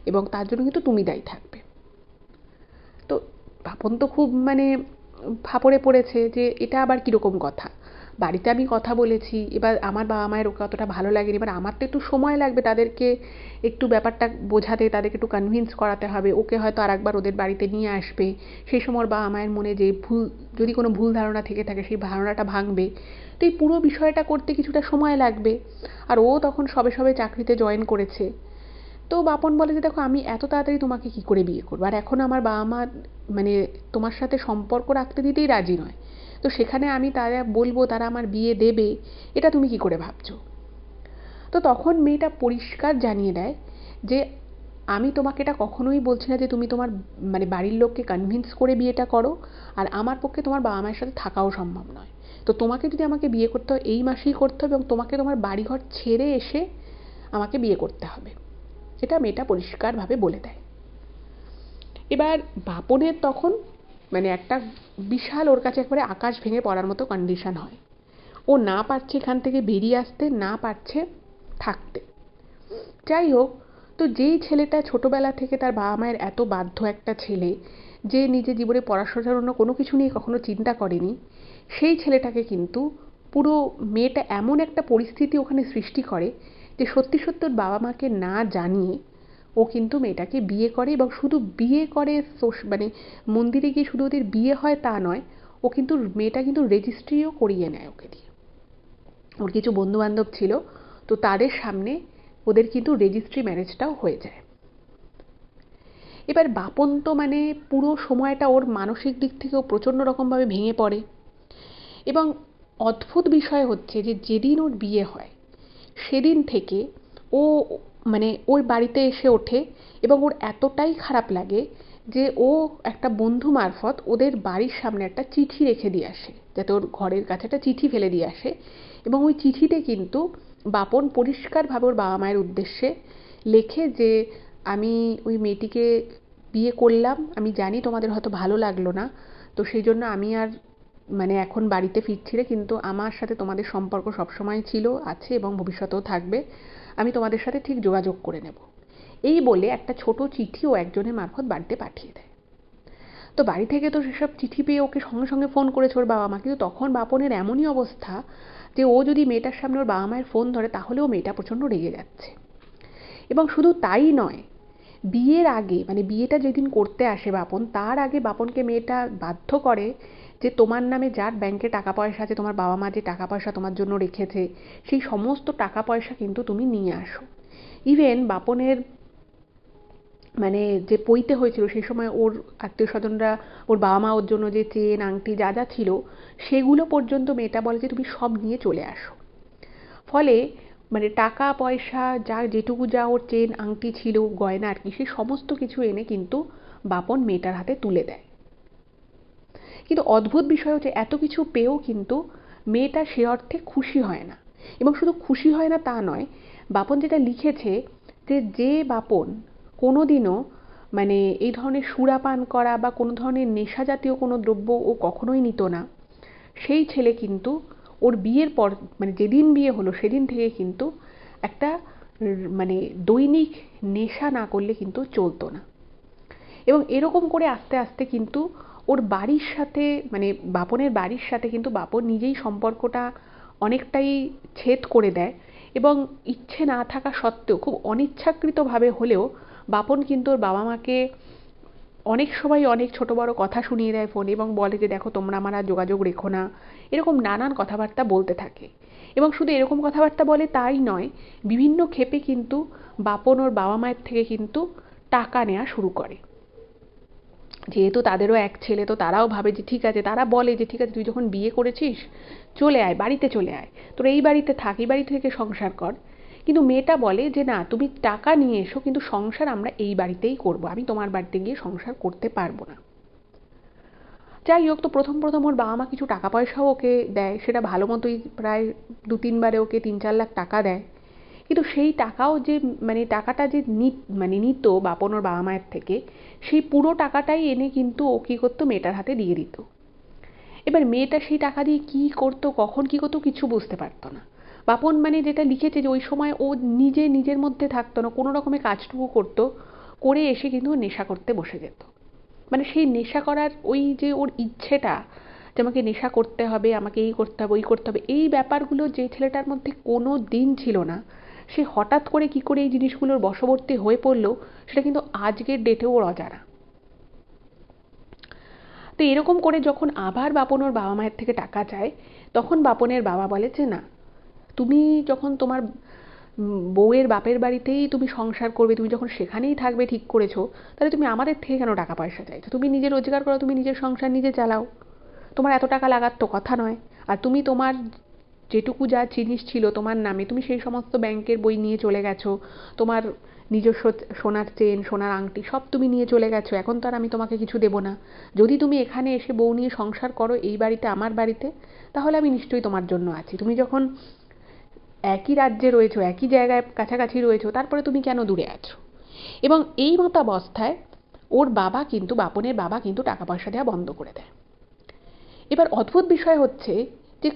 এবং তার জন্য কিন্তু তুমি দায়ী থাকবে। তো বাপন তো খুব মানে ফাপড়ে পড়েছে যে এটা আবার কীরকম কথা। বাড়িতে আমি কথা বলেছি, এবার আমার বাবা মায়ের ওকে অতটা ভালো লাগেনি, এবার আমার তো একটু সময় লাগবে তাদেরকে একটু ব্যাপারটা বোঝাতে, তাদেরকে একটু কনভিন্স করাতে হবে, ওকে হয়তো আরেকবার ওদের বাড়িতে নিয়ে আসবে, সেই সময় বাবা মায়ের মনে যে ভুল, যদি কোনো ভুল ধারণা থেকে থাকে সেই ধারণাটা ভাঙবে। তো এই পুরো বিষয়টা করতে কিছুটা সময় লাগবে, আর ও তখন সবে সবে চাকরিতে জয়েন করেছে। তো বাপন বলে যে দেখো, আমি এত তাড়াতাড়ি তোমাকে কি করে বিয়ে করবো, আর এখন আমার বাবা মা মানে তোমার সাথে সম্পর্ক রাখতে দিতেই রাজি নয়, তো সেখানে আমি তারা বলবো তারা আমার বিয়ে দেবে, এটা তুমি কি করে ভাবছো? তো তখন মেয়েটা পরিষ্কার জানিয়ে দেয় যে আমি তোমাকে এটা কখনোই বলছি না যে তুমি তোমার মানে বাড়ির লোককে কনভিন্স করে বিয়েটা করো, আর আমার পক্ষে তোমার বাবা মায়ের সাথে থাকাও সম্ভব নয়। তো তোমাকে যদি আমাকে বিয়ে করতে হয় এই মাসেই করতে হবে, এবং তোমাকে তোমার বাড়িঘর ছেড়ে এসে আমাকে বিয়ে করতে হবে, এটা মেয়েটা পরিষ্কারভাবে বলে দেয়। এবার বাপনের তখন মানে একটা বিশাল, ওর কাছে একবারে আকাশ ভেঙে পড়ার মতো কন্ডিশন হয়। ও না পারছে এখান থেকে বেরিয়ে আসতে, না পারছে থাকতে। যাই হোক, তো যেই ছেলেটা ছোটবেলা থেকে তার বাবা মায়ের এত বাধ্য একটা ছেলে, যে নিজের জীবনে পড়াশোনার অন্য কোনো কিছু নিয়ে কখনো চিন্তা করেনি, সেই ছেলেটাকে কিন্তু পুরো মেয়েটা এমন একটা পরিস্থিতি ওখানে সৃষ্টি করে যে সত্যি সত্যি ওর বাবা মাকে না জানিয়ে ও কিন্তু মেয়েটাকে বিয়ে করে, এবং শুধু বিয়ে করে মানে মন্দিরে গিয়ে শুধু ওদের বিয়ে হয় তা নয়, ও কিন্তু মেয়েটা কিন্তু রেজিস্ট্রিও করিয়ে নেয় ওকে দিয়ে। ওর কিছু বন্ধু বান্ধব ছিল, তো তাদের সামনে ওদের কিন্তু রেজিস্ট্রি ম্যারেজটাও হয়ে যায়। এবার বাপন তো মানে পুরো সময়টা ওর মানসিক দিক থেকেও প্রচণ্ড রকমভাবে ভেঙে পড়ে, এবং অদ্ভুত বিষয় হচ্ছে যে যেদিন ওর বিয়ে হয় সেদিন থেকে ও মানে ওর বাড়িতে এসে ওঠে, এবং ওর এতটাই খারাপ লাগে যে ও একটা বন্ধু মারফত ওদের বাড়ির সামনে একটা চিঠি রেখে দিয়ে আসে, যাতে ওর ঘরের কাছে একটা চিঠি ফেলে দিয়ে আসে, এবং ওই চিঠিতে কিন্তু বাপন পরিষ্কারভাবে ওর বাবা মায়ের উদ্দেশ্যে লেখে যে আমি ওই মেয়েটিকে বিয়ে করলাম, আমি জানি তোমাদের হয়তো ভালো লাগলো না, তো সেই জন্য আমি আর মানে এখন বাড়িতে ফিরছি রে, কিন্তু আমার সাথে তোমাদের সম্পর্ক সবসময় ছিল, আছে এবং ভবিষ্যতেও থাকবে, আমি তোমাদের সাথে ঠিক যোগাযোগ করে নেব। এই বলে একটা ছোট চিঠিও একজনের মারফত বাড়িতে পাঠিয়ে দেয়। তো বাড়ি থেকে তো সেসব চিঠি পেয়ে ওকে সঙ্গে সঙ্গে ফোন করেছে ওর বাবা মা, কিন্তু তখন বাপনের এমনই অবস্থা যে ও যদি মেয়েটার সামনে ওর বাবা মায়ের ফোন ধরে তাহলেও মেয়েটা প্রচণ্ড রেগে যাচ্ছে। এবং শুধু তাই নয়, বিয়ের আগে মানে বিয়েটা যেদিন করতে আসে বাপন, তার আগে বাপনকে মেয়েটা বাধ্য করে যে তোমার নামে যার ব্যাংকে টাকা পয়সা আছে, তোমার বাবা মা যে টাকা পয়সা তোমার জন্য রেখেছে, সেই সমস্ত টাকা পয়সা কিন্তু তুমি নিয়ে আসো। ইভেন বাপনের মানে যে পৈতে হয়েছিল সেই সময় ওর আত্মীয় স্বজনরা, ওর বাবা মা ওর জন্য যে চেন আংটি যা যা ছিল সেগুলো পর্যন্ত মেয়েটা বলে যে তুমি সব নিয়ে চলে আসো। ফলে মানে টাকা পয়সা যা যেটুকু যা ওর চেন আংটি ছিল, গয়না আর কি, সেই সমস্ত কিছু এনে কিন্তু বাপন মেয়েটার হাতে তুলে দেয়। কিন্তু অদ্ভুত বিষয় হচ্ছে এত কিছু পেয়েও কিন্তু মেয়েটা সে অর্থে খুশি হয় না, এবং শুধু খুশি হয় না তা নয়, বাপন যেটা লিখেছে যে বাপন কোনোদিনও মানে এই ধরনের সুরাপান করা বা কোনো ধরনের নেশা জাতীয় কোনো দ্রব্য ও কখনোই নিত না, সেই ছেলে কিন্তু ওর বিয়ের পর মানে যেদিন বিয়ে হলো সেদিন থেকে কিন্তু একটা মানে দৈনিক নেশা না করলে কিন্তু চলতো না। এবং এরকম করে আস্তে আস্তে কিন্তু ওর বাড়ির সাথে মানে বাপনের বাড়ির সাথে কিন্তু বাপন নিজেই সম্পর্কটা অনেকটাই ছেদ করে দেয়। এবং ইচ্ছে না থাকা সত্ত্বেও খুব অনিচ্ছাকৃতভাবে হলেও বাপন কিন্তু ওর বাবা মাকে অনেক সময় অনেক ছোট বড় কথা শুনিয়ে দেয় ফোনে এবং বলে যে দেখো তোমরা আমার আর যোগাযোগ রেখো না, এরকম নানান কথাবার্তা বলতে থাকে। এবং শুধু এরকম কথাবার্তা বলে তাই নয়, বিভিন্ন ক্ষেপে কিন্তু বাপন ওর বাবা মায়ের থেকে কিন্তু টাকা নেওয়া শুরু করে। যেহেতু তাদেরও এক ছেলে, তো তারাও ভাবে যে ঠিক আছে, তারা বলে যে ঠিক আছে তুই যখন বিয়ে করেছিস চলে আয়, বাড়িতে চলে আয়, তোর এই বাড়িতে থাক, এই বাড়ি থেকে সংসার কর। কিন্তু মেয়েটা বলে যে না, তুমি টাকা নিয়ে এসো কিন্তু সংসার আমরা এই বাড়িতেই করব, আমি তোমার বাড়িতে গিয়ে সংসার করতে পারবো না। যাই হোক, তো প্রথম প্রথম ওর বাবা মা কিছু টাকা পয়সাও ওকে দেয়, সেটা ভালো মতোই প্রায় 2-3 বারে ওকে 3-4 লাখ টাকা দেয়। কিন্তু সেই টাকাও যে মানে টাকাটা যে নিত বাপন ওর বাবা মায়ের থেকে, সেই পুরো টাকাটাই এনে কিন্তু ও কী করতো, মেয়েটার হাতে দিয়ে দিত। এবার মেয়েটা সেই টাকা দিয়ে কী করতো, কখন কী করতো কিছু বুঝতে পারতো না। বাপন মানে যেটা লিখেছে যে ওই সময় ও নিজের মধ্যে থাকতো না, কোনো রকমের কাজটুকু করতো, করে এসে কিন্তু নেশা করতে বসে যেত। মানে সেই নেশা করার ওই যে ওর ইচ্ছেটা যে আমাকে নেশা করতে হবে, আমাকে এই করতে হবে ওই করতে হবে, এই ব্যাপারগুলো যে ছেলেটার মধ্যে কোনো দিন ছিল না, সে হঠাৎ করে কি করে এই জিনিসগুলোর বশবর্তী হয়ে পড়লো সেটা কিন্তু আজকের ডেটেও ওর অজানা। তো এরকম করে যখন আবার বাপন ওর বাবা মায়ের থেকে টাকা চায়, তখন বাপনের বাবা বলে যে না, তুমি যখন তোমার বউয়ের বাপের বাড়িতেই তুমি সংসার করবে, তুমি যখন সেখানেই থাকবে ঠিক করেছো, তাহলে তুমি আমাদের থেকে কেন টাকা পয়সা চাইছো? তুমি নিজে রোজগার করো, তুমি নিজের সংসার নিজে চালাও, তোমার এত টাকা লাগার তো কথা নয়। আর তুমি তোমার যেটুকু যা জিনিস ছিল তোমার নামে, তুমি সেই সমস্ত ব্যাংকের বই নিয়ে চলে গেছো, তোমার নিজস্ব সোনার চেন সোনার আংটি সব তুমি নিয়ে চলে গেছো, এখন তো আর আমি তোমাকে কিছু দেবো না। যদি তুমি এখানে এসে বউ নিয়ে সংসার করো এই বাড়িতে আমার বাড়িতে, তাহলে আমি নিশ্চয়ই তোমার জন্য আছি। তুমি যখন একই রাজ্যে রয়েছো, একই জায়গায় কাছাকাছি রয়েছো, তারপরে তুমি কেন দূরে আছো? এবং এই মতাবস্থায় ওর বাবা কিন্তু বাপনের বাবা কিন্তু টাকা পয়সা দেওয়া বন্ধ করে দেয়। এবার অদ্ভুত বিষয় হচ্ছে যে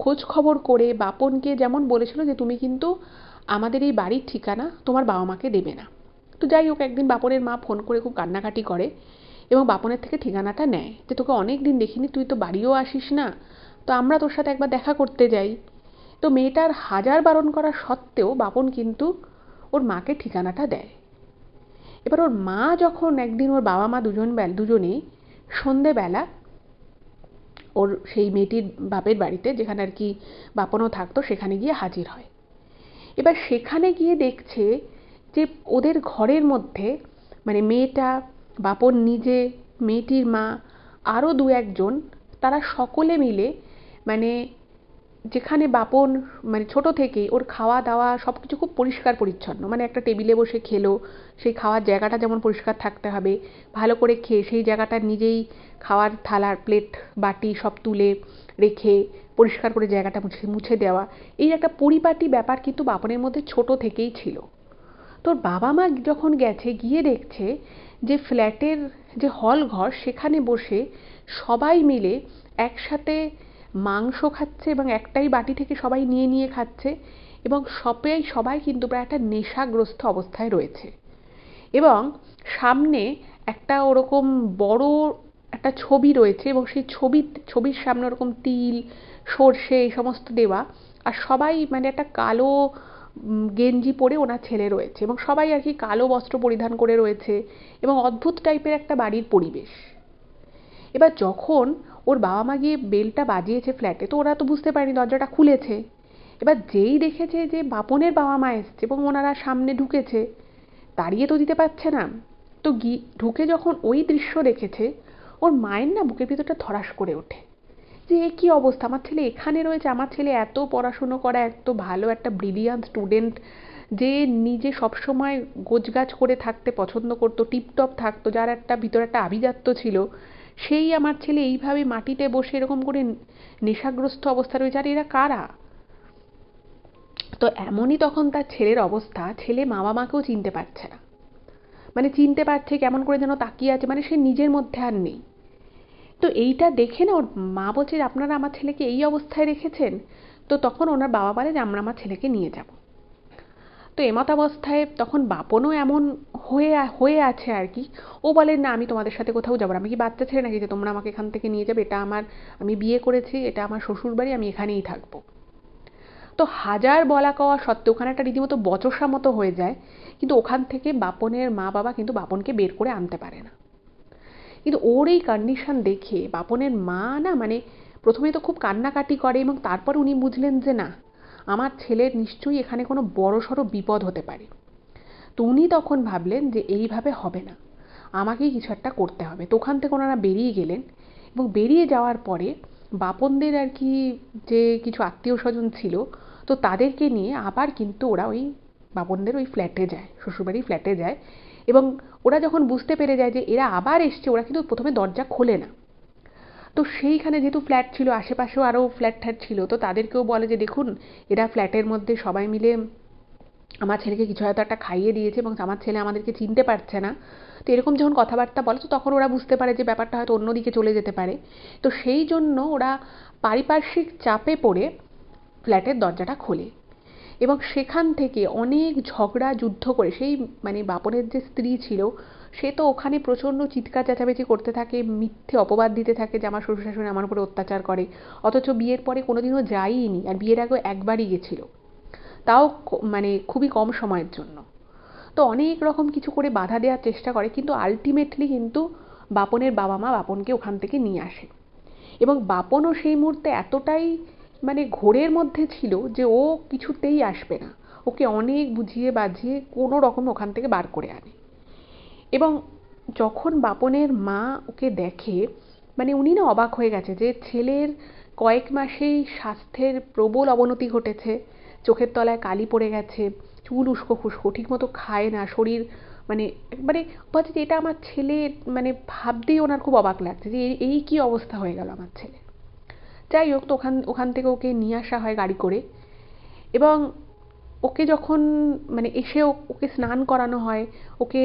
খোঁজ খবর করে বাপনকে যেমন বলেছিল যে তুমি কিন্তু আমাদের এই বাড়ির ঠিকানা তোমার বাবা মাকে দেবে না। তো যাই হোক, একদিন বাপনের মা ফোন করে খুব কান্নাকাটি করে এবং বাপনের থেকে ঠিকানাটা নেয় যে তোকে অনেক দিন দেখিনি, তুই তো বাড়িও আসিস না, তো আমরা তোর সাথে একবার দেখা করতে যাই। তো মেয়েটার হাজার বারণ করা সত্ত্বেও বাপন কিন্তু ওর মাকে ঠিকানাটা দেয়। এবার ওর মা যখন একদিন ওর বাবা মা দুজনেই সন্ধেবেলা ওর সেই মেয়েটির বাপের বাড়িতে, যেখানে আর কি বাপনও থাকতো, সেখানে গিয়ে হাজির হয়। এবার সেখানে গিয়ে দেখছে যে ওদের ঘরের মধ্যে মানে মেয়েটা, বাপন নিজে, মেয়েটির মা, আরও 2-1 জন, তারা সকলে মিলে মানে যেখানে বাপন মানে ছোট থেকেই ওর খাওয়া দাওয়া সবকিছু খুব পরিষ্কার পরিচ্ছন্ন, মানে একটা টেবিলে বসে খেলো, সেই খাওয়ার জায়গাটা যেমন পরিষ্কার থাকতে হবে, ভালো করে খেয়ে সেই জায়গাটা নিজেই খাওয়ার থালার প্লেট বাটি সব তুলে রেখে পরিষ্কার করে জায়গাটা মুছে মুছে দেওয়া, এই একটা পরিপাটি ব্যাপার কিন্তু বাপনের মধ্যে ছোট থেকেই ছিল। তোর বাবা মা যখন গেছে, গিয়ে দেখছে যে ফ্ল্যাটের যে হল ঘর সেখানে বসে সবাই মিলে একসাথে মাংস খাচ্ছে এবং একটাই বাটি থেকে সবাই নিয়ে নিয়ে খাচ্ছে, এবং সবাই কিন্তু প্রায় একটা নেশাগ্রস্ত অবস্থায় রয়েছে। এবং সামনে একটা ওরকম বড় একটা ছবি রয়েছে এবং সেই ছবির সামনে ওরকম তিল সর্ষে এই সমস্ত দেওয়া, আর সবাই মানে একটা কালো গেঞ্জি পরে ওনার ছেলে রয়েছে এবং সবাই আর কি কালো বস্ত্র পরিধান করে রয়েছে এবং অদ্ভুত টাইপের একটা বাড়ির পরিবেশ। এবার যখন ওর বাবা মা গিয়ে বেলটা বাজিয়েছে ফ্ল্যাটে, তো ওরা তো বুঝতে পারেনি, দরজাটা খুলেছে। এবার যেই দেখেছে যে বাপনের বাবা মা এসছে এবং ওনারা সামনে ঢুকেছে, তাড়িয়ে তো দিতে পারছে না, তো ঢুকে যখন ওই দৃশ্য দেখেছে, ওর মায়ের না বুকের ভিতরটা ধড়াস করে ওঠে যে এ কী অবস্থা, আমার ছেলে এখানে রয়েছে, আমার ছেলে এত পড়াশুনো করা, এত ভালো একটা ব্রিলিয়ান্ট স্টুডেন্ট, যে নিজে সবসময় গোছগাছ করে থাকতে পছন্দ করতো, টিপটপ থাকতো, যার একটা ভিতরে একটা আভিজাত্য ছিল, সেই আমার ছেলে এইভাবে মাটিতে বসে এরকম করে নেশাগ্রস্ত অবস্থা রয়েছে, আর এরা কারা? তো এমনই তখন তার ছেলের অবস্থা, ছেলে মা বাবাকেও চিনতে পারছে না, মানে চিনতে পারছে কেমন করে যেন তাকিয়ে আছে, মানে সে নিজের মধ্যে আর নেই। তো এইটা দেখে না ওর মা বলছে, আপনারা আমার ছেলেকে এই অবস্থায় রেখেছেন। তো তখন ওনার বাবা বলে যে আমরা আমার ছেলেকে নিয়ে যাব। তো এমতাবস্থায় তখন বাপনও এমন হয়ে হয়ে আছে আর কি। ও বলে না আমি তোমাদের সাথে কোথাও যাবো না, আমি কি বাচ্চা ছেলে নাকি যে তোমরা আমাকে এখান থেকে নিয়ে যাবে, এটা আমার, আমি বিয়ে করেছি, এটা আমার শ্বশুর বাড়ি, আমি এখানেই থাকবো। তো হাজার বলা কওয়া সত্ত্বেও ওখানে একটা রীতিমতো বচসা মতো হয়ে যায়, কিন্তু ওখান থেকে বাপনের মা বাবা কিন্তু বাপনকে বের করে আনতে পারে না। কিন্তু ওর এই কন্ডিশন দেখে বাপনের মা না, মানে প্রথমে তো খুব কান্নাকাটি করে, এবং তারপর উনি বুঝলেন যে না, আমার ছেলের নিশ্চয়ই এখানে কোনো বড়সড় বিপদ হতে পারে। তো উনি তখন ভাবলেন যে এইভাবে হবে না, আমাকেই কিছু একটা করতে হবে। তো ওখান থেকে ওনারা বেরিয়ে গেলেন, এবং বেরিয়ে যাওয়ার পরে বাপনদের আর কি যে কিছু আত্মীয় স্বজন ছিল, তো তাদেরকে নিয়ে আবার কিন্তু ওরা ওই বাপনদের ওই ফ্ল্যাটে যায়, শ্বশুরবাড়ির ফ্ল্যাটে যায়। এবং ওরা যখন বুঝতে পেরে যায় যে এরা আবার এসছে, ওরা কিন্তু প্রথমে দরজা খোলে না। তো সেইখানে যেহেতু ফ্ল্যাট ছিল, আশেপাশেও আরও ফ্ল্যাট ট্যাট ছিল, তো তাদেরকেও বলে যে দেখুন, এরা ফ্ল্যাটের মধ্যে সবাই মিলে আমার ছেলেকে কিছু হয়তো একটা খাইয়ে দিয়েছে, এবং আমার ছেলে আমাদেরকে চিনতে পারছে না। তো এরকম যখন কথাবার্তা বলে, তো তখন ওরা বুঝতে পারে যে ব্যাপারটা হয়তো অন্যদিকে চলে যেতে পারে। তো সেই জন্য ওরা পারিপার্শ্বিক চাপে পড়ে ফ্ল্যাটের দরজাটা খোলে, এবং সেখান থেকে অনেক ঝগড়া যুদ্ধ করে সেই, মানে বাপনের যে স্ত্রী ছিল, সে তো ওখানে প্রচণ্ড চিৎকার চেঁচামেচি করতে থাকে, মিথ্যে অপবাদ দিতে থাকে যে আমার শ্বশুর শাশুড়ি আমার উপরে অত্যাচার করে, অথচ বিয়ের পরে কোনোদিনও যায়ইনি, আর বিয়ের আগেও একবারই গেছিল, তাও মানে খুবই কম সময়ের জন্য। তো অনেক রকম কিছু করে বাধা দেওয়ার চেষ্টা করে, কিন্তু আলটিমেটলি কিন্তু বাপনের বাবা মা বাপনকে ওখান থেকে নিয়ে আসে। এবং বাপনও সেই মুহূর্তে এতটাই মানে ঘোরের মধ্যে ছিল যে ও কিছুতেই আসবে না, ওকে অনেক বুঝিয়ে বাঝিয়ে কোনো রকম ওখান থেকে বার করে আনে। এবং যখন বাপনের মা ওকে দেখে, মানে উনি না অবাক হয়ে গেছে যে ছেলের কয়েক মাসেই স্বাস্থ্যের প্রবল অবনতি ঘটেছে, চোখের তলায় কালি পড়ে গেছে, চুল উস্কো খুস্কো, ঠিকমতো খায় না, শরীর মানে একবারে, বলছে যে এটা আমার ছেলে, মানে ভাবতেই ওনার খুব অবাক লাগছে যে এই কি অবস্থা হয়ে গেল আমার ছেলে। যাই হোক, তো ওখান ওখান থেকে ওকে নিয়ে আসা হয় গাড়ি করে। এবং ওকে যখন মানে এসে ওকে স্নান করানো হয়, ওকে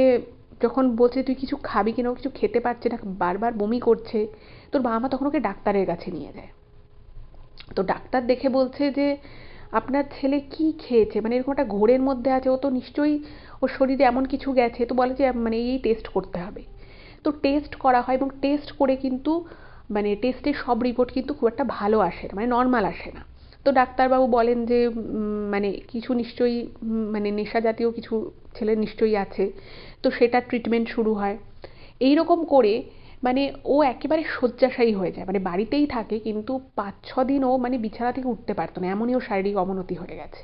যখন বলছে তুই কিছু খাবি কিনা, ও কিছু খেতে পারছে না, বারবার বমি করছে, তোর বাবা মা তখন ওকে ডাক্তারের কাছে নিয়ে যায়। তো ডাক্তার দেখে বলছে যে আপনার ছেলে কি খেয়েছে, মানে এরকম একটা ঘোরের মধ্যে আছে, ও তো নিশ্চয়ই ওর শরীরে এমন কিছু গেছে। তো বলে যে মানে এই টেস্ট করতে হবে। তো টেস্ট করা হয়, এবং টেস্ট করে কিন্তু মানে টেস্টের সব রিপোর্ট কিন্তু খুব একটা ভালো আসে না, মানে নর্মাল আসে না। তো ডাক্তারবাবু বলেন যে মানে কিছু নিশ্চয়ই মানে নেশা জাতীয় কিছু ছেলের নিশ্চয়ই আছে। তো সেটা ট্রিটমেন্ট শুরু হয়। এই রকম করে মানে ও একেবারে শয্যাশায়ী হয়ে যায়, মানে বাড়িতেই থাকে, কিন্তু 5-6 দিন ও মানে বিছানা থেকে উঠতে পারতো না, এমনই ওর শারীরিক অবনতি হয়ে গেছে।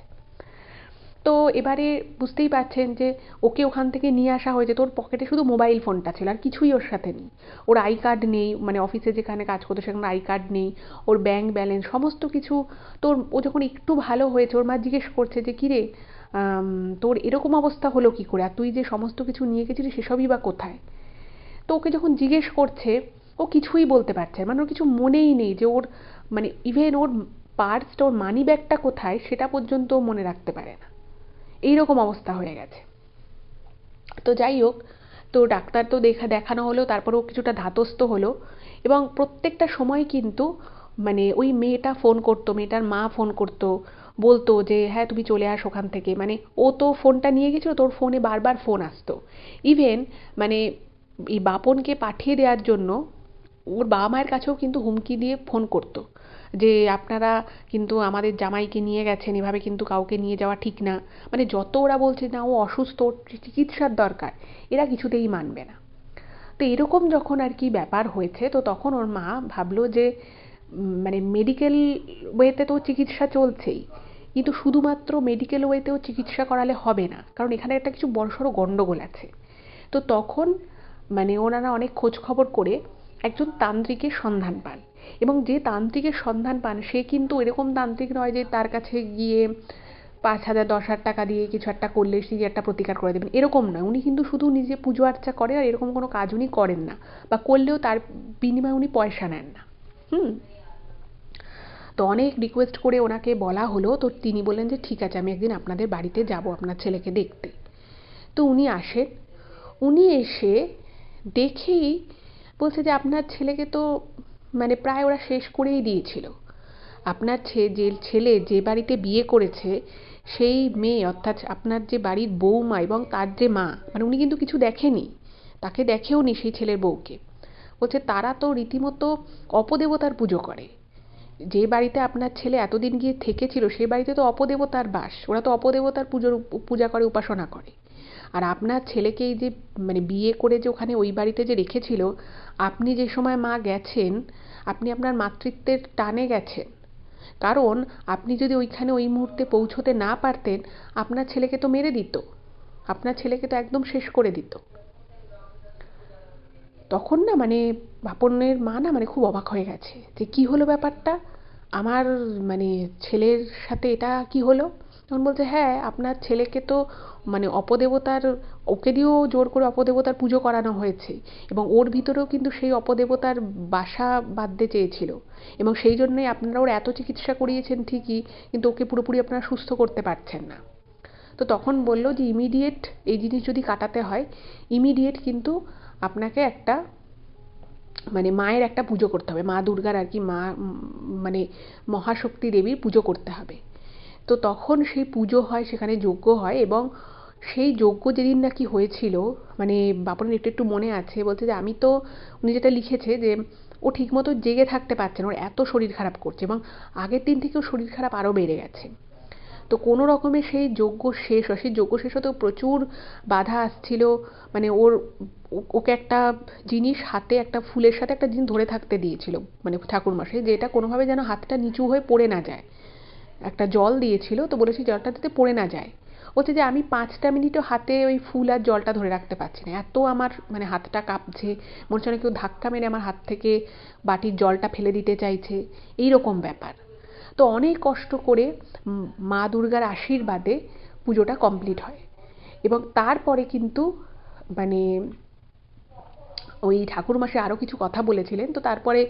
তো এবারে বুঝতেই পারছেন যে ওকে ওখান থেকে নিয়ে আসা হয়েছে, তোর পকেটে শুধু মোবাইল ফোনটা ছিল, আর কিছুই ওর সাথে নেই। ওর আই কার্ড নেই, মানে অফিসে যেখানে কাজ করতো সেখানে আই কার্ড নেই, ওর ব্যাংক ব্যালেন্স সমস্ত কিছু। তোর ও যখন একটু ভালো হয়েছে, ওর মা জিজ্ঞেস করছে যে কিরে তোর এরকম অবস্থা হলো কি করে, আর তুই যে সমস্ত কিছু নিয়ে গেছিলি সেসবই বা কোথায়। তো ওকে যখন জিজ্ঞেস করছে, ও কিছুই বলতে পারছে না, মানে ওর কিছু মনেই নেই যে ওর মানে ইভেন ওর পার্সটা, ওর মানি ব্যাগটা কোথায় সেটা পর্যন্ত মনে রাখতে পারে না, এইরকম অবস্থা হয়ে গেছে। তো যাই হোক, তো ডাক্তার তো দেখানো হলো, তারপরেও কিছুটা ধাতস্থ হলো। এবং প্রত্যেকটা সময় কিন্তু মানে ওই মেয়েটা ফোন করতো, মেয়েটার মা ফোন করতো, বলতো যে হ্যাঁ তুমি চলে আস ওখান থেকে, মানে ও তো ফোনটা নিয়ে গেছিলো, তোর ফোনে বারবার ফোন আসতো। ইভেন মানে এই বাপনকে পাঠিয়ে দেওয়ার জন্য ওর বাবা মায়ের কাছেও কিন্তু হুমকি দিয়ে ফোন করতো যে আপনারা কিন্তু আমাদের জামাইকে নিয়ে গেছেন, এভাবে কিন্তু কাউকে নিয়ে যাওয়া ঠিক না। মানে যত ওরা বলছে না ও অসুস্থ, ওর চিকিৎসার দরকার, এরা কিছুতেই মানবে না। তো এরকম যখন আর কি ব্যাপার হয়েছে, তো তখন ওর মা ভাবলো যে মানে মেডিকেল ওয়েতে তো চিকিৎসা চলছেই, কিন্তু শুধুমাত্র মেডিকেল ওয়েতেও চিকিৎসা করালে হবে না, কারণ এখানে একটা কিছু বড়সড় গন্ডগোল আছে। তো তখন মানে ওনারা অনেক খোঁজ খবর করে একজন তান্ত্রিকের সন্ধান পান। এবং যে তান্ত্রিকের সন্ধান পান সে কিন্তু এরকম তান্ত্রিক নয় যে তার কাছে গিয়ে 5,000 10,000 টাকা দিয়ে কিছু একটা করলে তিনি একটা প্রতিকার করে দেবেন, এরকম নয়। উনি কিন্তু শুধু নিজে পুজো আর্চা করে, আর এরকম কোনো কাজ উনি করেন না, বা করলেও তার বিনিময়ে উনি পয়সা নেন না। হুম। তো অনেক রিকোয়েস্ট করে ওনাকে বলা হলো, তো তিনি বললেন যে ঠিক আছে আমি একদিন আপনাদের বাড়িতে যাব আপনার ছেলেকে দেখতে। তো উনি আসেন, উনি এসে দেখেই বলছে যে আপনার ছেলেকে তো মানে প্রায় ওরা শেষ করেই দিয়েছিল। আপনার যে ছেলে যে বাড়িতে বিয়ে করেছে সেই মেয়ে অর্থাৎ আপনার যে বাড়ির বৌমা এবং তার যে মা, মানে উনি কিন্তু কিছু দেখেনি, তাকে দেখেওনি সেই ছেলের বউকে। বলছে তারা তো রীতিমতো অপদেবতার পুজো করে। যে বাড়িতে আপনার ছেলে এতদিন গিয়ে থেকেছিল সেই বাড়িতে তো অপদেবতার বাস, ওরা তো অপদেবতার পূজা করে, উপাসনা করে। আর আপনার ছেলেকে এই যে মানে বিয়ে করে যে ওখানে ওই বাড়িতে যে রেখেছিল, আপনি যে সময় মা গেছেন আপনি আপনার মাতৃত্বের টানে গেছেন, কারণ আপনি যদি ওইখানে ওই মুহূর্তে পৌঁছতে না পারতেন আপনার ছেলেকে তো মেরে দিত, আপনার ছেলেকে তো একদম শেষ করে দিত। তখন না মানে বাপনের মা না মানে খুব অবাক হয়ে গেছে যে কি হলো ব্যাপারটা, আমার মানে ছেলের সাথে এটা কি হলো। তখন বলছে হ্যাঁ আপনার ছেলেকে তো মানে অপদেবতার, ওকে দিয়েও জোর করে অপদেবতার পুজো করানো হয়েছে এবং ওর ভিতরেও কিন্তু সেই অপদেবতার বাসা বাঁধতে চেয়েছিল এবং সেই জন্যই আপনারা ওর এত চিকিৎসা করিয়েছেন ঠিকই, কিন্তু ওকে পুরোপুরি আপনারা সুস্থ করতে পারছেন না। তো তখন বললো যে ইমিডিয়েট এই জিনিস যদি কাটাতে হয় ইমিডিয়েট কিন্তু আপনাকে একটা মানে মায়ের একটা পুজো করতে হবে, মা দুর্গার আর কি, মা মানে মহাশক্তি দেবীর পুজো করতে হবে। তো তখন সেই পুজো হয়, সেখানে যজ্ঞ হয় এবং সেই যজ্ঞ যেদিন নাকি হয়েছিল মানে বাপনের একটু একটু মনে আছে, বলছে যে আমি তো, উনি যেটা লিখেছে যে ও ঠিকমতো জেগে থাকতে পারছে না, ওর এত শরীর খারাপ করছে এবং আগের দিন থেকেও শরীর খারাপ আরও বেড়ে গেছে। তো কোনো রকমে সেই যজ্ঞ শেষ হয়, সেই যজ্ঞ শেষ হতেও প্রচুর বাধা আসছিল, মানে ওকে একটা জিনিস হাতে, একটা ফুলের সাথে একটা জিনিস ধরে থাকতে দিয়েছিল মানে ঠাকুরমশাই, যে এটা কোনোভাবে যেন হাতটা নিচু হয়ে পড়ে না যায়। একটা জল দিয়েছিল, তো বলেছি জলটা যাতে পড়ে না যায়। বলছে যে আমি 5টা মিনিটও হাতে ওই ফুল আর জলটা ধরে রাখতে পারছি না, এত আমার মানে হাতটা কাঁপছে, মনে হচ্ছে না কেউ ধাক্কা মেরে আমার হাত থেকে বাটির জলটা ফেলে দিতে চাইছে, এইরকম ব্যাপার। তো অনেক কষ্ট করে মা দুর্গার আশীর্বাদে পুজোটা কমপ্লিট হয় এবং তারপরে কিন্তু মানে ওই ঠাকুরমশাই আরও কিছু কথা বলেছিলেন, তো তারপরে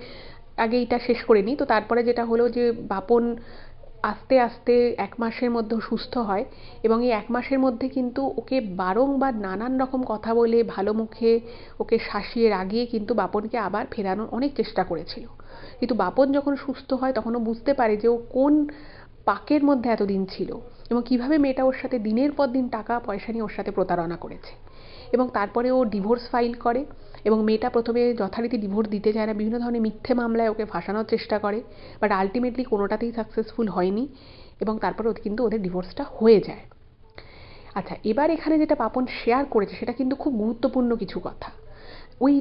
আগে এটা শেষ করে নিই। তো তারপরে যেটা হলো যে বাপন আস্তে আস্তে 1 মাসের মধ্যে সুস্থ হয় এবং এই 1 মাসের মধ্যে কিন্তু ওকে বারংবার নানান রকম কথা বলে ভালো মুখে ওকে শাসিয়ে রাগিয়ে কিন্তু বাপনকে আবার ফেরানোর অনেক চেষ্টা করেছিল। কিন্তু বাপন যখন সুস্থ হয় তখন ও বুঝতে পারে যে ও কোন পাকের মধ্যে এতদিন ছিল এবং কিভাবে মেয়েটা ওর সাথে দিনের পর দিন টাকা পয়সা নিয়ে ওর সাথে প্রতারণা করেছে। এবং তারপরে ও ডিভোর্স ফাইল করে এবং মেয়েটা প্রথমে যথারীতি ডিভোর্স দিতে চায় না, বিভিন্ন ধরনের মিথ্যে মামলায় ওকে ফাঁসানোর চেষ্টা করে, বাট আলটিমেটলি কোনোটাতেই সাকসেসফুল হয়নি এবং তারপরে কিন্তু ওদের ডিভোর্সটা হয়ে যায়। আচ্ছা, এবার এখানে যেটা পাপন শেয়ার করেছে সেটা কিন্তু খুব গুরুত্বপূর্ণ কিছু কথা। ওই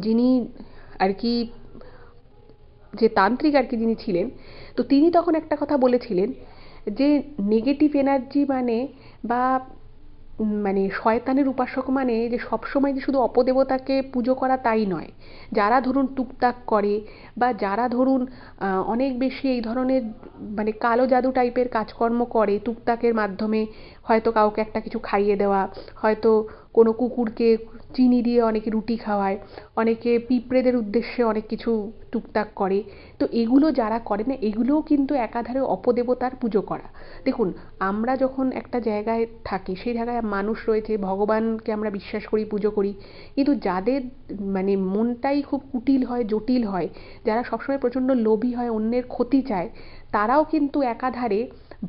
যিনি আর কি, যে তান্ত্রিক আর কি যিনি ছিলেন, তো তিনি তখন একটা কথা বলেছিলেন যে নেগেটিভ এনার্জি মানে বা মানে শয়তানের উপাসক মানে যে সবসময় যে শুধু অপদেবতাকে পুজো করা তাই নয়, যারা ধরুন টুকটাক করে বা যারা ধরুন অনেক বেশি এই ধরনের মানে কালো জাদু টাইপের কাজকর্ম করে টুকটাকের মাধ্যমে, হয়তো কাউকে একটা কিছু খাইয়ে দেওয়া, হয়তো কোনো কুকুরকে চিনি দিয়ে অনেকে রুটি খাওয়ায়, অনেকে পিঁপড়েদের উদ্দেশ্যে অনেক কিছু টুকটাক করে। তো এগুলো যারা করে না এগুলোও কিন্তু একাধারে অপদেবতার পুজো করা। দেখুন, আমরা যখন একটা জায়গায় থাকি সেই জায়গায় মানুষ রয়েছে, ভগবানকে আমরা বিশ্বাস করি, পুজো করি, কিন্তু যাদের মানে মনটাই খুব কুটিল হয়, জটিল হয়, যারা সবসময় প্রচণ্ড লোভী হয়, অন্যের ক্ষতি চায়, তারাও কিন্তু একাধারে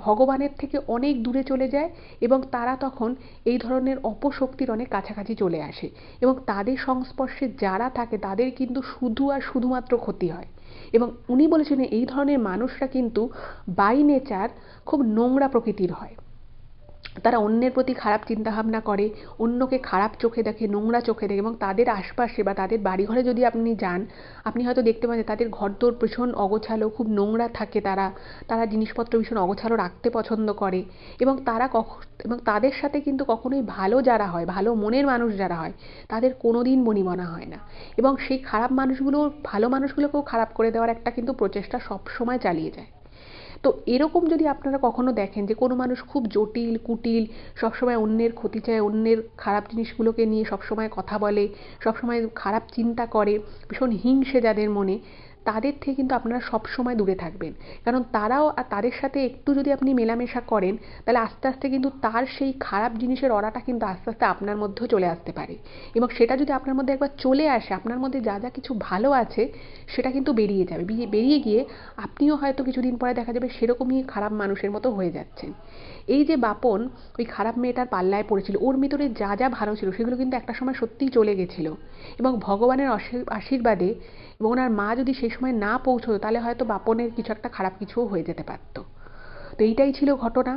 ভগবানের থেকে অনেক দূরে চলে যায় এবং তারা তখন এই ধরনের অপশক্তির অনেক কাছাকাছি চলে আসে এবং তাদের সংস্পর্শে যারা থাকে তাদের কিন্তু শুধু আর শুধুমাত্র ক্ষতি হয়। এবং উনি বলেছিলেন এই ধরনের মানুষরা কিন্তু বাই নেচার খুব নোংরা প্রকৃতির হয়, তারা অন্যের প্রতি খারাপ চিন্তাভাবনা করে, অন্যকে খারাপ চোখে দেখে, নোংরা চোখে দেখে এবং তাদের আশপাশে বা তাদের বাড়িঘরে যদি আপনি যান আপনি হয়তো দেখতে পাবেন তাদের ঘরদোর ভীষণ অগোছালো, খুব নোংরা থাকে, তারা তারা জিনিসপত্র ভীষণ অগোছালো রাখতে পছন্দ করে এবং এবং তাদের সাথে কিন্তু কখনোই ভালো যারা হয়, ভালো মনের মানুষ যারা হয় তাদের কোনোদিন বনিবনা হয় না এবং সেই খারাপ মানুষগুলো ভালো মানুষগুলোকেও খারাপ করে দেওয়ার একটা কিন্তু প্রচেষ্টা সবসময় চালিয়ে যায়। তো এরকম যদি আপনারা কখনো দেখেন যে কোনো মানুষ খুব জটিল কুটিল, সবসময় অন্যের ক্ষতি চায়, অন্যের খারাপ জিনিসগুলোকে নিয়ে সবসময় কথা বলে, সবসময় খারাপ চিন্তা করে, ভীষণ হিংসে যাদের মনে, তাদের থেকে কিন্তু আপনারা সবসময় দূরে থাকবেন। কারণ তারাও তাদের সাথে একটু যদি আপনি মেলামেশা করেন, তাহলে আস্তে আস্তে কিন্তু তার সেই খারাপ জিনিসের অরাটা কিন্তু আস্তে আস্তে আপনার মধ্যেও চলে আসতে পারে, এবং সেটা যদি আপনার মধ্যে একবার চলে আসে, আপনার মধ্যে যা যা কিছু ভালো আছে সেটা কিন্তু বেরিয়ে যাবে। বেরিয়ে গিয়ে আপনিও হয়তো কিছুদিন পরে দেখা যাবে সেরকমই খারাপ মানুষের মতো হয়ে যাচ্ছেন। এই যে বাপন ওই খারাপ মেয়েটার পাল্লায় পড়েছিল, ওর ভিতরে যা যা ভালো ছিল সেগুলো কিন্তু একটা সময় সত্যিই চলে গেছিল, এবং ভগবানের আশীর্বাদে এবং ওনার মা যদি সেই সময় না পৌঁছতো, তাহলে হয়তো বাপনের কিছু একটা খারাপ কিছুও হয়ে যেতে পারত। তো এইটাই ছিল ঘটনা।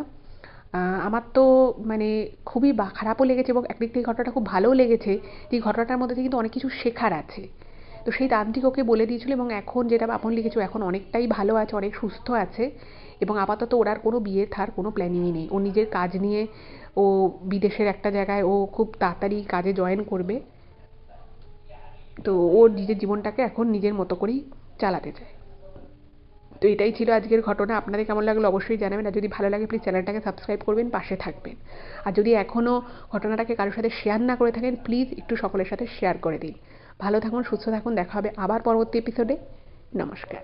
আমার তো মানে খুবই খারাপও লেগেছে, এবং একদিক থেকে ঘটনাটা খুব ভালোও লেগেছে যে ঘটনাটার মধ্যে থেকে কিন্তু অনেক কিছু শেখার আছে। তো সেই তান্ত্রিক ওকে বলে দিয়েছিল, এবং এখন যেটা বাপন লিখেছে এখন অনেকটাই ভালো আছে, অনেক সুস্থ আছে, এবং আপাতত ওর আর কোনো বিয়ে থার কোনো প্ল্যানিংই নেই। ও নিজের কাজ নিয়ে ও বিদেশের একটা জায়গায় ও খুব তাড়াতাড়ি কাজে জয়েন করবে। তো ওর নিজের জীবনটাকে এখন নিজের মতো করেই চালাতে চায়। তো এটাই ছিল আজকের ঘটনা। আপনাদের কেমন লাগলো অবশ্যই জানাবেন, আর যদি ভালো লাগে প্লিজ চ্যানেলটাকে সাবস্ক্রাইব করবেন, পাশে থাকবেন। আর যদি এখনও ঘটনাটাকে কারোর সাথে শেয়ার না করে থাকেন, প্লিজ একটু সকলের সাথে শেয়ার করে দিন। ভালো থাকুন, সুস্থ থাকুন, দেখা হবে আবার পরবর্তী এপিসোডে। নমস্কার।